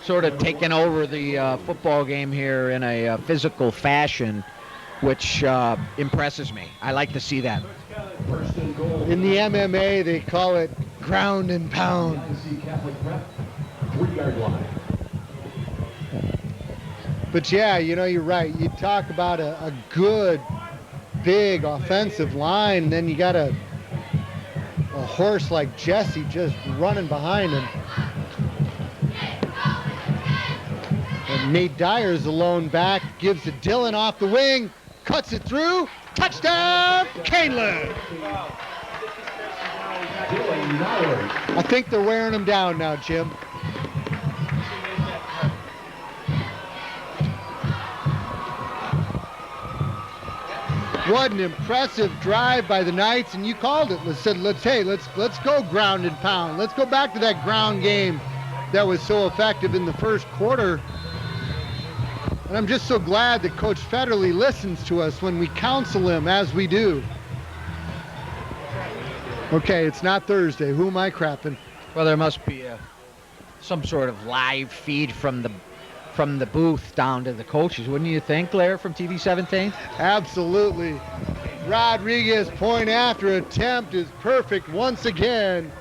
sort of taking over the football game here in a physical fashion, which impresses me. I like to see that. In the MMA, they call it ground and pound. 3-yard line. But yeah, you know, you're right. You talk about a good, big offensive line, and then you got a horse like Jesse just running behind him. And Nate Dyer's the lone back, gives to Dylan off the wing, cuts it through, touchdown, Kaneland. I think they're wearing him down now, Jim. What an impressive drive by the Knights, and you called it. Let's go ground and pound. Let's go back to that ground game that was so effective in the first quarter. And I'm just so glad that Coach Federley listens to us when we counsel him, as we do. Okay, it's not Thursday. Who am I crapping? Well, there must be some sort of live feed from the booth down to the coaches, wouldn't you think, Lair, from TV 17? Absolutely. Rodriguez point after attempt is perfect once again.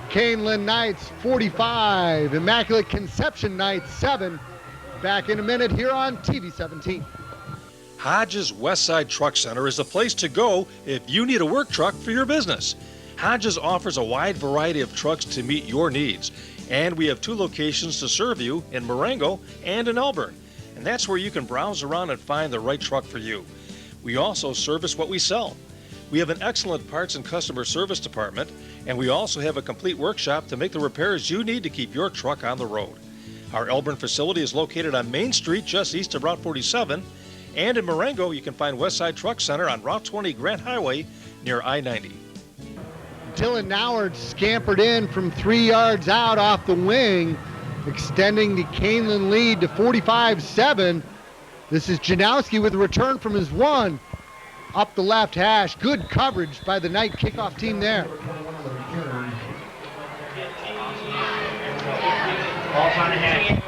Kaneland Knights 45, Immaculate Conception Knights 7. Back in a minute here on TV 17. Hodges Westside Truck Center is the place to go if you need a work truck for your business. Hodges offers a wide variety of trucks to meet your needs. And we have 2 locations to serve you in Marengo and in Elburn. And that's where you can browse around and find the right truck for you. We also service what we sell. We have an excellent parts and customer service department, and we also have a complete workshop to make the repairs you need to keep your truck on the road. Our Elburn facility is located on Main Street, just east of Route 47. And in Marengo, you can find Westside Truck Center on Route 20 Grant Highway near I-90. Dylan Noward scampered in from 3 yards out off the wing, extending the Kaneland lead to 45-7. This is Janowski with a return from his 1. Up the left hash. Good coverage by the Knight kickoff team there. Ball's on the head.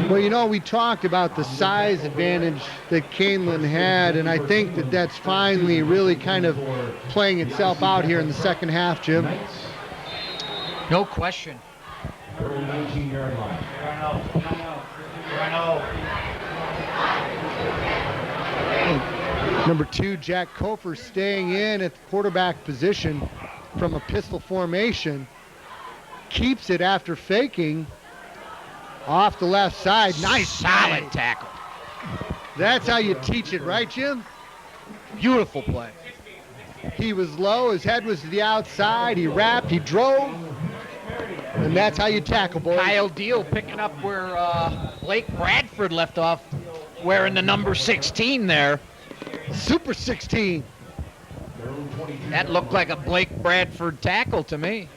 Well, you know, we talked about the size advantage that Kaneland had, and I think that that's finally really kind of playing itself out here in the second half, Jim. No question. 19-yard line. Number 2, Jack Kofer staying in at the quarterback position from a pistol formation. Keeps it after faking. Off the left side. Nice solid tackle. That's how you teach it, right, Jim? Beautiful play. He was low. His head was to the outside. He wrapped. He drove. And that's how you tackle, boys. Kyle Deal picking up where Blake Bradford left off, wearing the number 16 there. Super 16. That looked like a Blake Bradford tackle to me.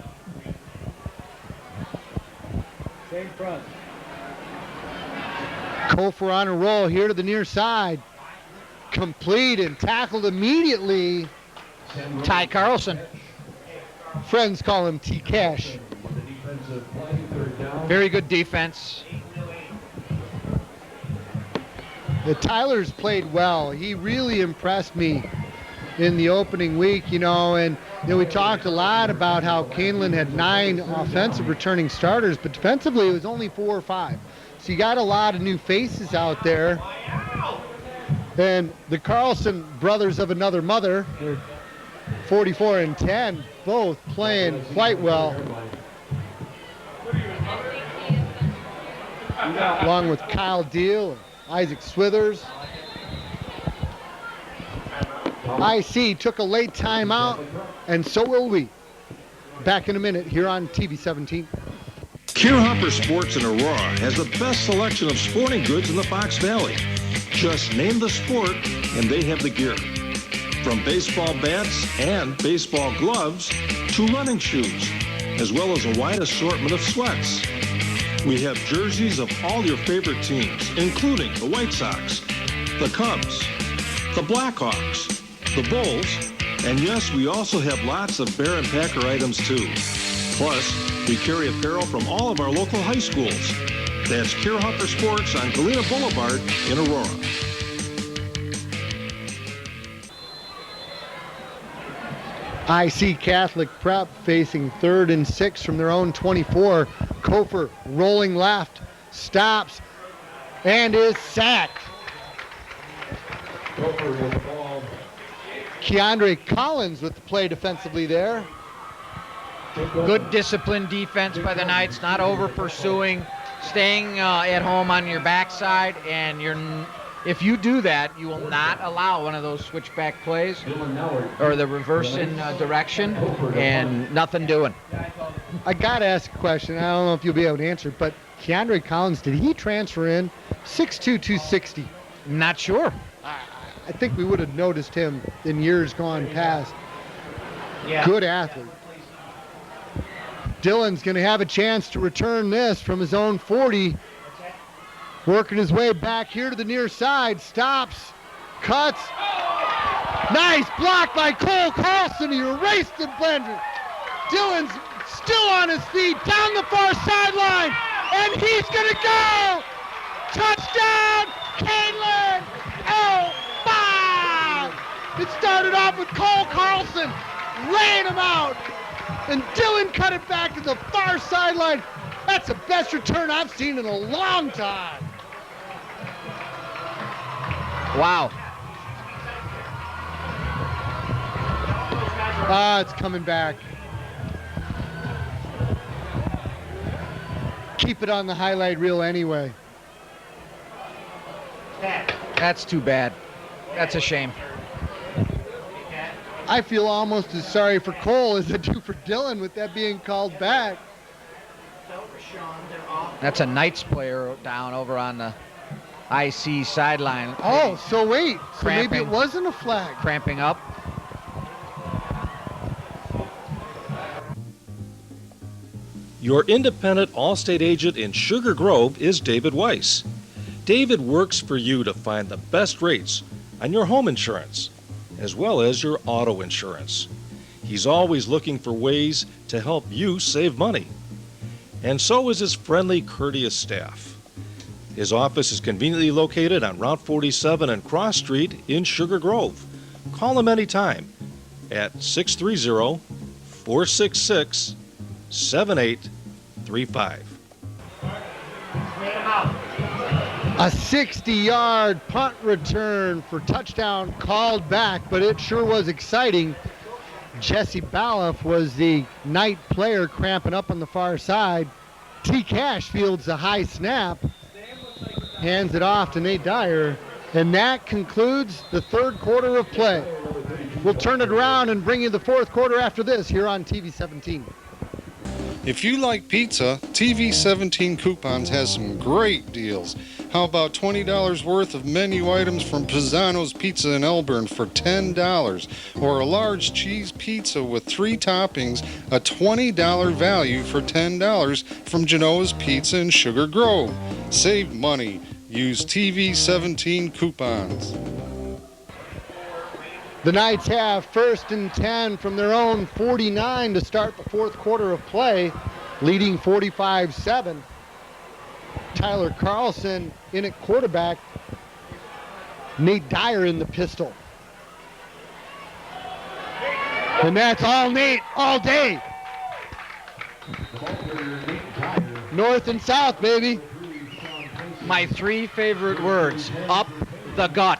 Same front. Kofor on a roll here to the near side. Complete and tackled immediately. Ty Carlson. Friends call him T-Cash. Very good defense. The Tyler's played well. He really impressed me in the opening week, you know, and we talked a lot about how Kaneland had 9 offensive returning starters, but defensively it was only 4 or 5. So you got a lot of new faces out there. And the Carlson brothers of another mother, they're 44 and 10, both playing quite well. Along with Kyle Deal and Isaac Swithers. IC took a late timeout, and so will we. Back in a minute here on TV 17. Kierhopper Sports in Aurora has the best selection of sporting goods in the Fox Valley. Just name the sport and they have the gear. From baseball bats and baseball gloves to running shoes, as well as a wide assortment of sweats. We have jerseys of all your favorite teams, including the White Sox, the Cubs, the Blackhawks, the Bulls, and yes, we also have lots of Bear and Packer items too. Plus, we carry apparel from all of our local high schools. That's Kierhopper Sports on Galena Boulevard in Aurora. IC Catholic Prep facing 3rd and 6 from their own 24. Kofer rolling left, stops, and is sacked. Keandre Collins with the play defensively there. Good disciplined defense by the Knights, not over pursuing, staying at home on your backside, and if you do that, you will not allow one of those switchback plays or the reverse in direction, and nothing doing. I got to ask a question. I don't know if you'll be able to answer, but Keandre Collins, did he transfer in 6'2", 260? Not sure. I think we would have noticed him in years gone past. Yeah. Good athlete. Dylan's going to have a chance to return this from his own 40. Working his way back here to the near side. Stops. Cuts. Nice block by Cole Carlson. He erased the blender. Dylan's still on his feet down the far sideline. And he's going to go. Touchdown, Kaneland. It started off with Cole Carlson laying him out, and Dylan cut it back to the far sideline. That's the best return I've seen in a long time. Wow. It's coming back. Keep it on the highlight reel anyway. That's too bad. That's a shame. I feel almost as sorry for Cole as I do for Dylan with that being called back. That's a Knights player down over on the IC sideline. Oh, so wait. So Cramping. maybe it wasn't a flag. Cramping up. Your independent Allstate agent in Sugar Grove is David Weiss. David works for you to find the best rates on your home insurance, as well as your auto insurance. He's always looking for ways to help you save money. And so is his friendly, courteous staff. His office is conveniently located on Route 47 and Cross Street in Sugar Grove. Call him anytime at 630-466-7835. A 60-yard punt return for touchdown called back, but it sure was exciting. Jesse Balloff was the Knight player cramping up on the far side. T. Cash fields the high snap, hands it off to Nate Dyer, and that concludes the third quarter of play. We'll turn it around and bring you the fourth quarter after this here on TV 17. If you like pizza, TV 17 Coupons has some great deals. How about $20 worth of menu items from Pisano's Pizza in Elburn for $10, or a large cheese pizza with 3 toppings, a $20 value for $10 from Genoa's Pizza in Sugar Grove. Save money. Use TV 17 Coupons. The Knights have 1st and 10 from their own 49 to start the fourth quarter of play, leading 45-7. Tyler Carlson in at quarterback. Nate Dyer in the pistol. And that's all Nate, all day. North and south, baby. My 3 favorite words, up the gut.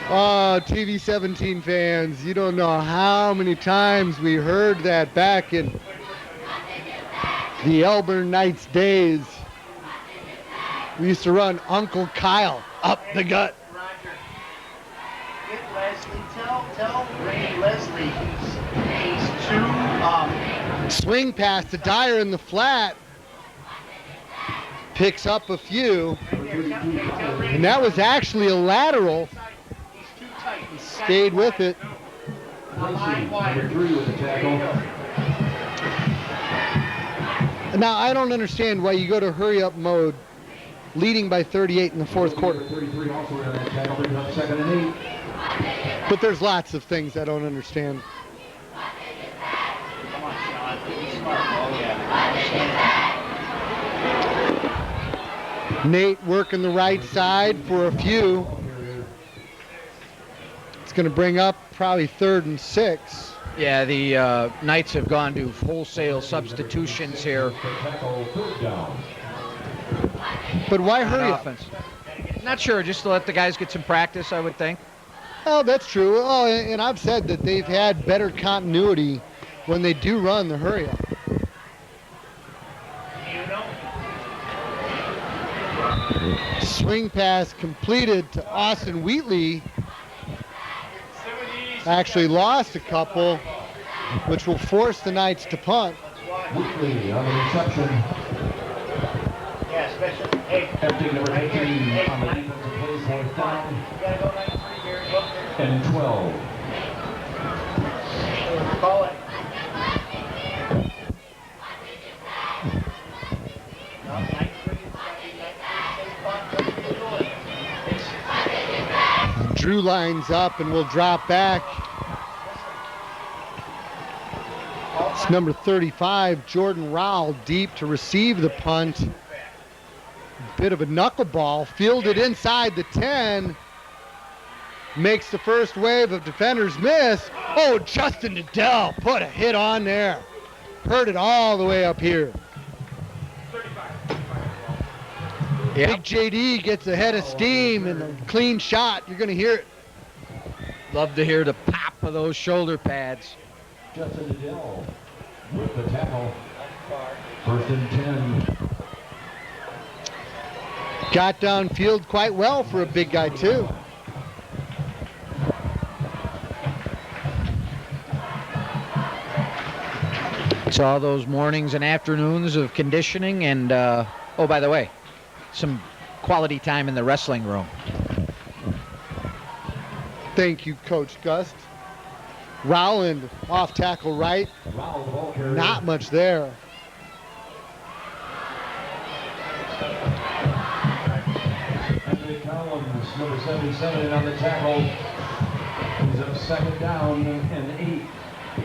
Oh, TV 17 fans, you don't know how many times we heard that back in the Elmhurst Knights days. We used to run Uncle Kyle up the gut. Get Leslie, tell Ray Leslie he's too Swing pass to Dyer in the flat. Picks up a few. And that was actually a lateral. He stayed with it. Number 3 with the tackle. Now, I don't understand why you go to hurry-up mode leading by 38 in the fourth quarter. 33 also in that tackle, brings up 2nd and 8. But there's lots of things I don't understand. Come on, Sean. Be smart. Oh, yeah. Nate working the right side for a few. It's going to bring up probably 3rd and 6. Yeah, the Knights have gone to wholesale substitutions here. But why on hurry up? offense? Not sure, just to let the guys get some practice, I would think. Oh, that's true. Oh, and I've said that they've had better continuity when they do run the hurry up. Swing pass completed to Austin Wheatley. Actually lost a couple, which will force the Knights to punt. Wheatley on the reception. Yeah, special. Hey. Empty number 19 on the defensive play, 4th down. You gotta go 93 here. And 12. Call it. Drew lines up and will drop back. It's number 35, Jordan Rowell, deep to receive the punt. Bit of a knuckleball, fielded inside the 10. Makes the first wave of defenders miss. Oh, Justin Liddell put a hit on there. Heard it all the way up here. Yep. Big JD gets a head of steam and a clean shot. You're going to hear it. Love to hear the pop of those shoulder pads. Justin Liddell with the tackle. 1st and 10. Got downfield quite well for a big guy, too. It's all those mornings and afternoons of conditioning and, oh, by the way, some quality time in the wrestling room. Thank you, Coach Gust. Rowland off tackle right. Not much there. Anthony Collins, number 77, on the tackle. He's up 2nd down and 8.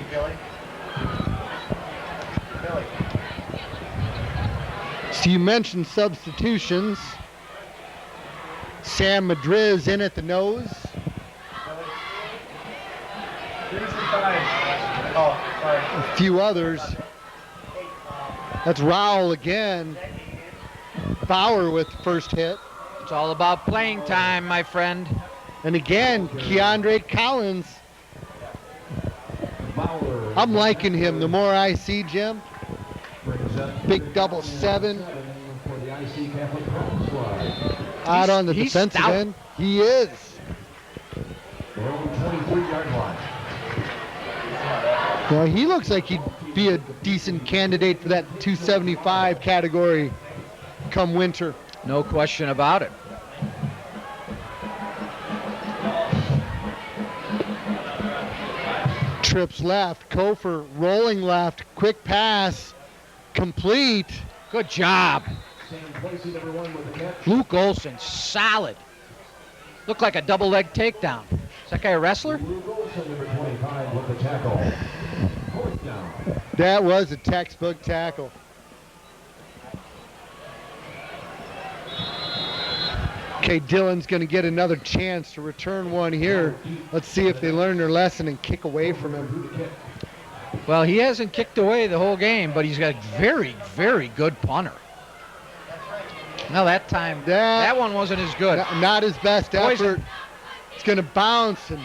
Billy. Billy. So you mentioned substitutions. Sam Madriz in at the nose. Oh, sorry. A few others. That's Rowell again. Bauer with the first hit. It's all about playing time, my friend. And again, Keandre Collins. I'm liking him the more I see Jim. Big double 7. Out on the defensive stout. end. He is. 23-yard line. Well, he looks like he'd be a decent candidate for that 275 category come winter. No question about it. Trips left, Kofer rolling left, quick pass, complete. Good job. Luke Olson, solid. Looked like a double leg takedown. Is that guy a wrestler? That was a textbook tackle. Okay, Dillon's going to get another chance to return one here. Let's see if they learn their lesson and kick away from him. Well, he hasn't kicked away the whole game, but he's got a very, very good punter. No, that time, that one wasn't as good. Not his best effort. It's going to bounce and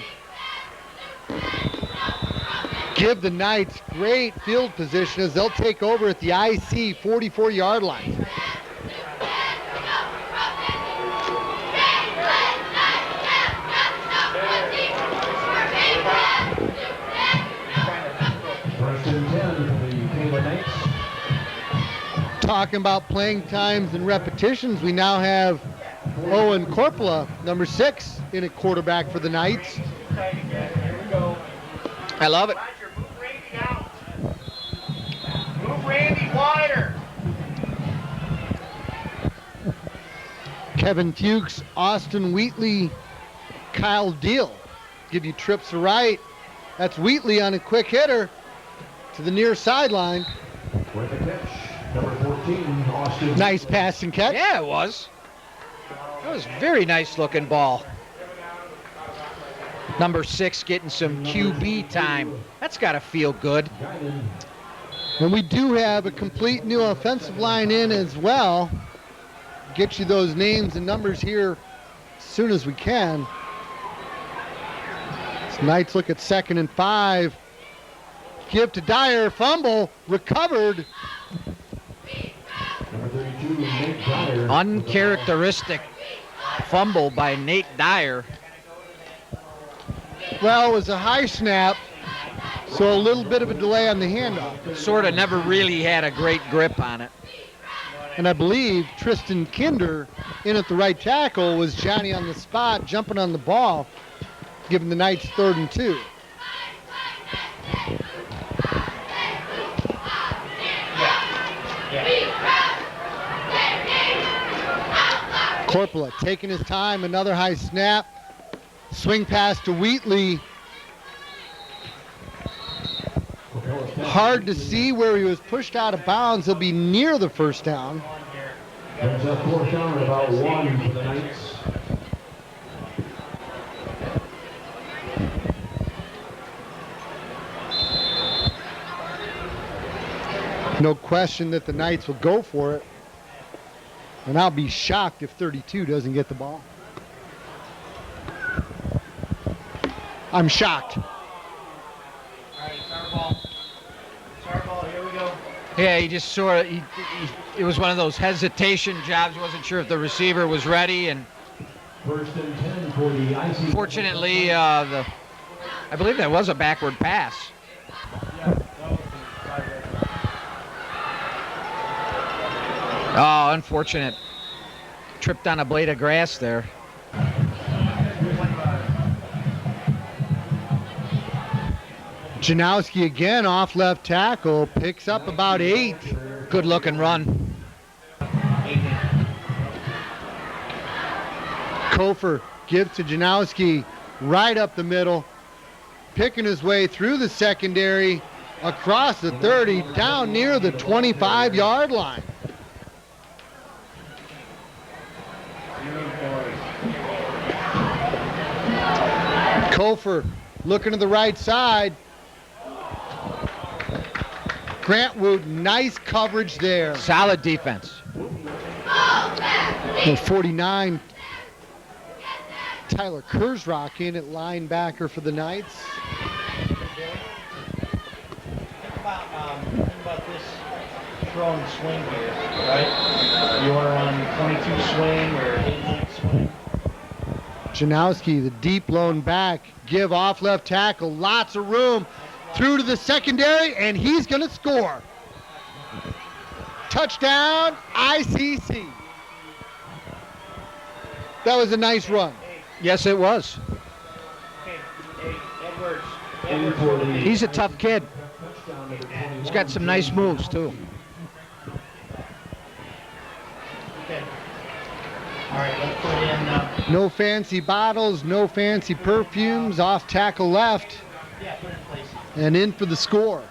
give the Knights great field position as they'll take over at the IC 44-yard line. talking about playing times and repetitions, we now have Owen Corpola, number 6, in at quarterback for the Knights. I love it. Move Randy out. Move Randy wider. Kevin Fuchs, Austin Wheatley, Kyle Deal give you trips to right. That's Wheatley on a quick hitter to the near sideline. With the catch, number 14, Austin. Nice pass and catch. Yeah, it was. That was a very nice looking ball. Number 6 getting some QB time. That's got to feel good. And we do have a complete new offensive line in as well. Get you those names and numbers here as soon as we can. Knights look at 2nd and 5. Give to Dyer, fumble, recovered. Number 32, Nate Dyer. Uncharacteristic fumble by Nate Dyer. Well, it was a high snap, so a little bit of a delay on the handoff. Sort of never really had a great grip on it. And I believe Tristan Kinder in at the right tackle was Johnny on the spot, jumping on the ball, giving the Knights 3rd and 2. Corpola taking his time, another high snap. Swing pass to Wheatley. Hard to see where he was pushed out of bounds. He'll be near the first down. Brings up 4th down at about 1 for the Knights. No question that the Knights will go for it. And I'll be shocked if 32 doesn't get the ball. I'm shocked. All right, start ball. Start ball, here we go. Yeah, he just sort of, it was one of those hesitation jobs. He wasn't sure if the receiver was ready. And 1st and 10 for the IC. fortunately, I believe that was a backward pass. Oh, unfortunate. Tripped on a blade of grass there. Janowski again off left tackle, picks up about 8. Good looking run. Kofer gives to Janowski right up the middle, picking his way through the secondary, across the 30, down near the 25-yard line. Kofer looking to the right side. Grant Wood, nice coverage there. Solid defense. Number 49, Tyler Kurzrock in at linebacker for the Knights. Think about this throw and swing here, right? You are on 22 swing or 88 swing. Janowski, the deep lone back, give off left tackle, lots of room, through to the secondary, and he's going to score. Touchdown, ICC. That was a nice run. Yes, it was. Edwards. He's a tough kid. He's got some nice moves, too. Okay. All right, let's put in. No fancy bottles, no fancy perfumes, off tackle left, Yeah, put it in place. and in for the score.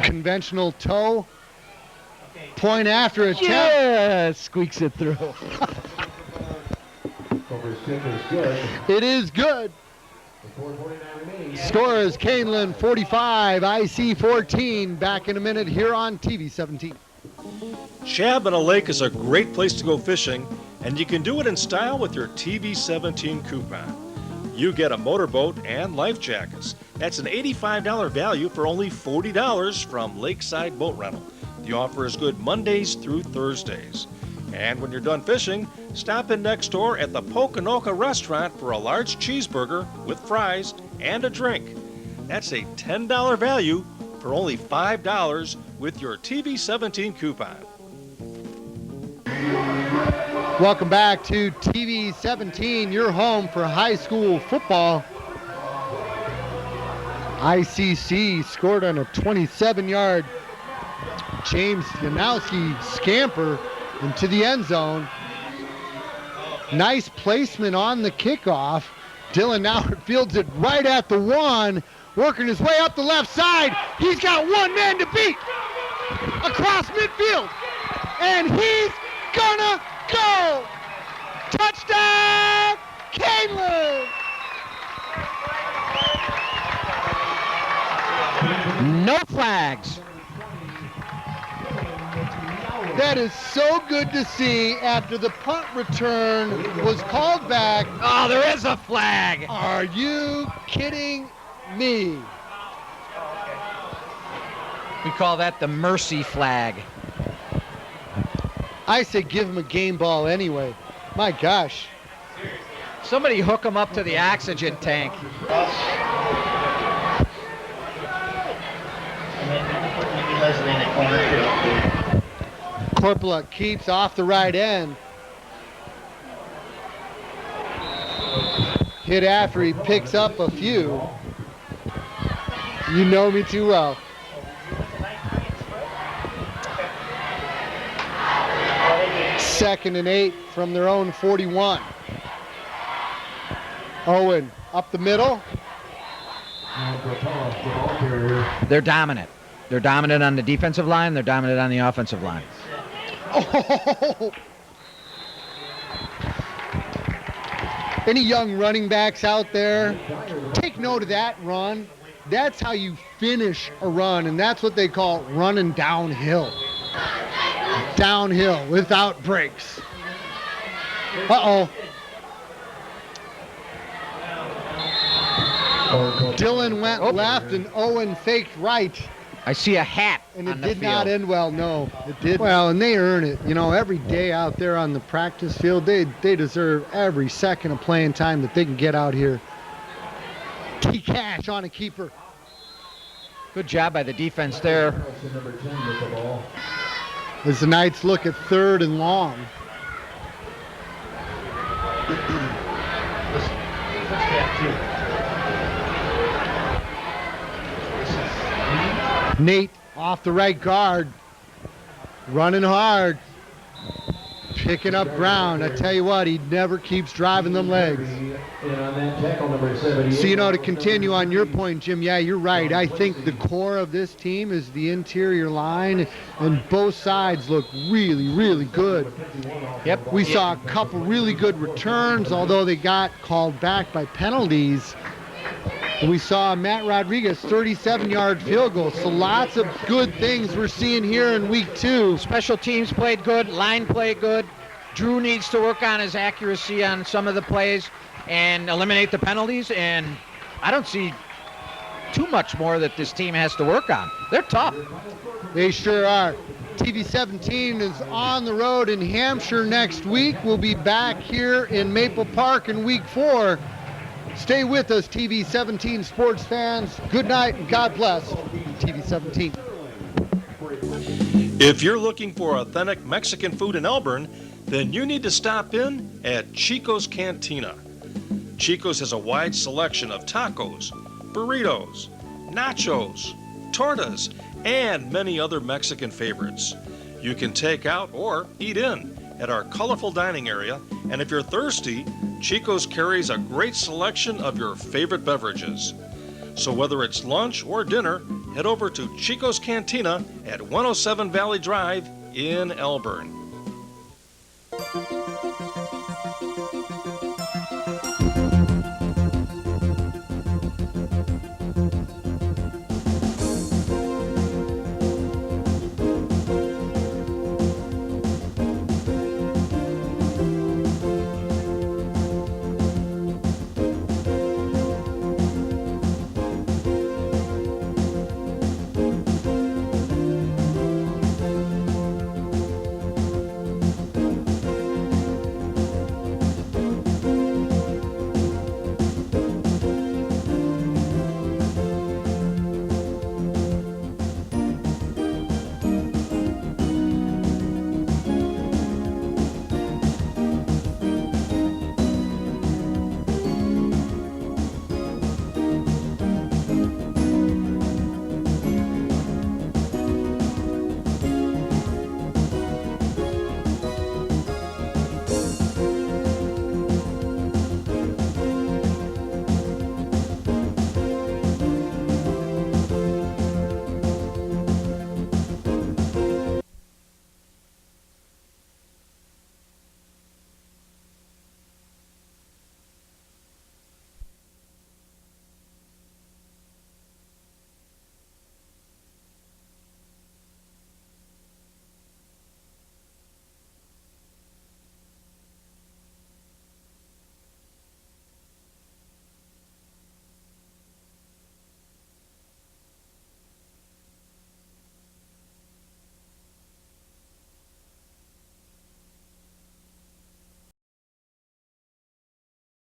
Conventional toe. Point after attempt. Yeah, squeaks it through. Kofer's kick is good. It is good. The 4:49 remaining. Score is Kaneland 45, IC 14. Back in a minute here on TV 17. Shabana Lake is a great place to go fishing, and you can do it in style with your TV17 coupon. You get a motorboat and life jackets. That's an $85 value for only $40 from Lakeside Boat Rental. The offer is good Mondays through Thursdays. And when you're done fishing, stop in next door at the Poconoka Restaurant for a large cheeseburger with fries and a drink. That's a $10 value for for only $5 with your TV17 coupon. Welcome back to TV 17, your home for high school football. ICC scored on a 27-yard James Janowski scamper into the end zone. Nice placement on the kickoff. Dylan now fields it right at the 1, working his way up the left side. He's got one man to beat across midfield, and he's gonna go! Touchdown, Kaneland! No flags. That is so good to see after the punt return was called back. Oh, there is a flag. Are you kidding me? We call that the mercy flag. I say give him a game ball anyway. My gosh. Somebody hook him up to the oxygen tank. Corpula keeps off the right end. Hit after he picks up a few. You know me too well. Second and 8 from their own 41. Owen up the middle. They're dominant. They're dominant on the defensive line. They're dominant on the offensive line. Oh. Any young running backs out there, take note of that run. That's how you finish a run, and that's what they call running downhill. Downhill without brakes. Uh-oh. Dylan went left and Owen faked right. I see a hat and on it the did not field. end well. No, it did. Well, and they earn it. You know, every day out there on the practice field, they deserve every second of playing time that they can get out here. Key cash on a keeper. Good job by the defense there. As the Knights look at 3rd and long. Nate off the right guard, running hard, picking up ground. I tell you what, he never keeps driving them legs. So, you know, to continue on your point, Jim, yeah, you're right. I think the core of this team is the interior line, and both sides look really, really good. Yep. We saw a couple really good returns, although they got called back by penalties. We saw Matt Rodriguez 37-yard field goal. So lots of good things we're seeing here in week 2. Special teams played good. Line played good. Drew needs to work on his accuracy on some of the plays and eliminate the penalties. And I don't see too much more that this team has to work on. They're tough. They sure are. TV 17 is on the road in Hampshire next week. We'll be back here in Maple Park in week 4. Stay with us, TV 17 sports fans. Good night and God bless. TV 17. If you're looking for authentic Mexican food in Elburn, then you need to stop in at Chico's Cantina. Chico's has a wide selection of tacos, burritos, nachos, tortas, and many other Mexican favorites. You can take out or eat in at our colorful dining area, and if you're thirsty, Chico's carries a great selection of your favorite beverages. So whether it's lunch or dinner, head over to Chico's Cantina at 107 Valley Drive in Elburn.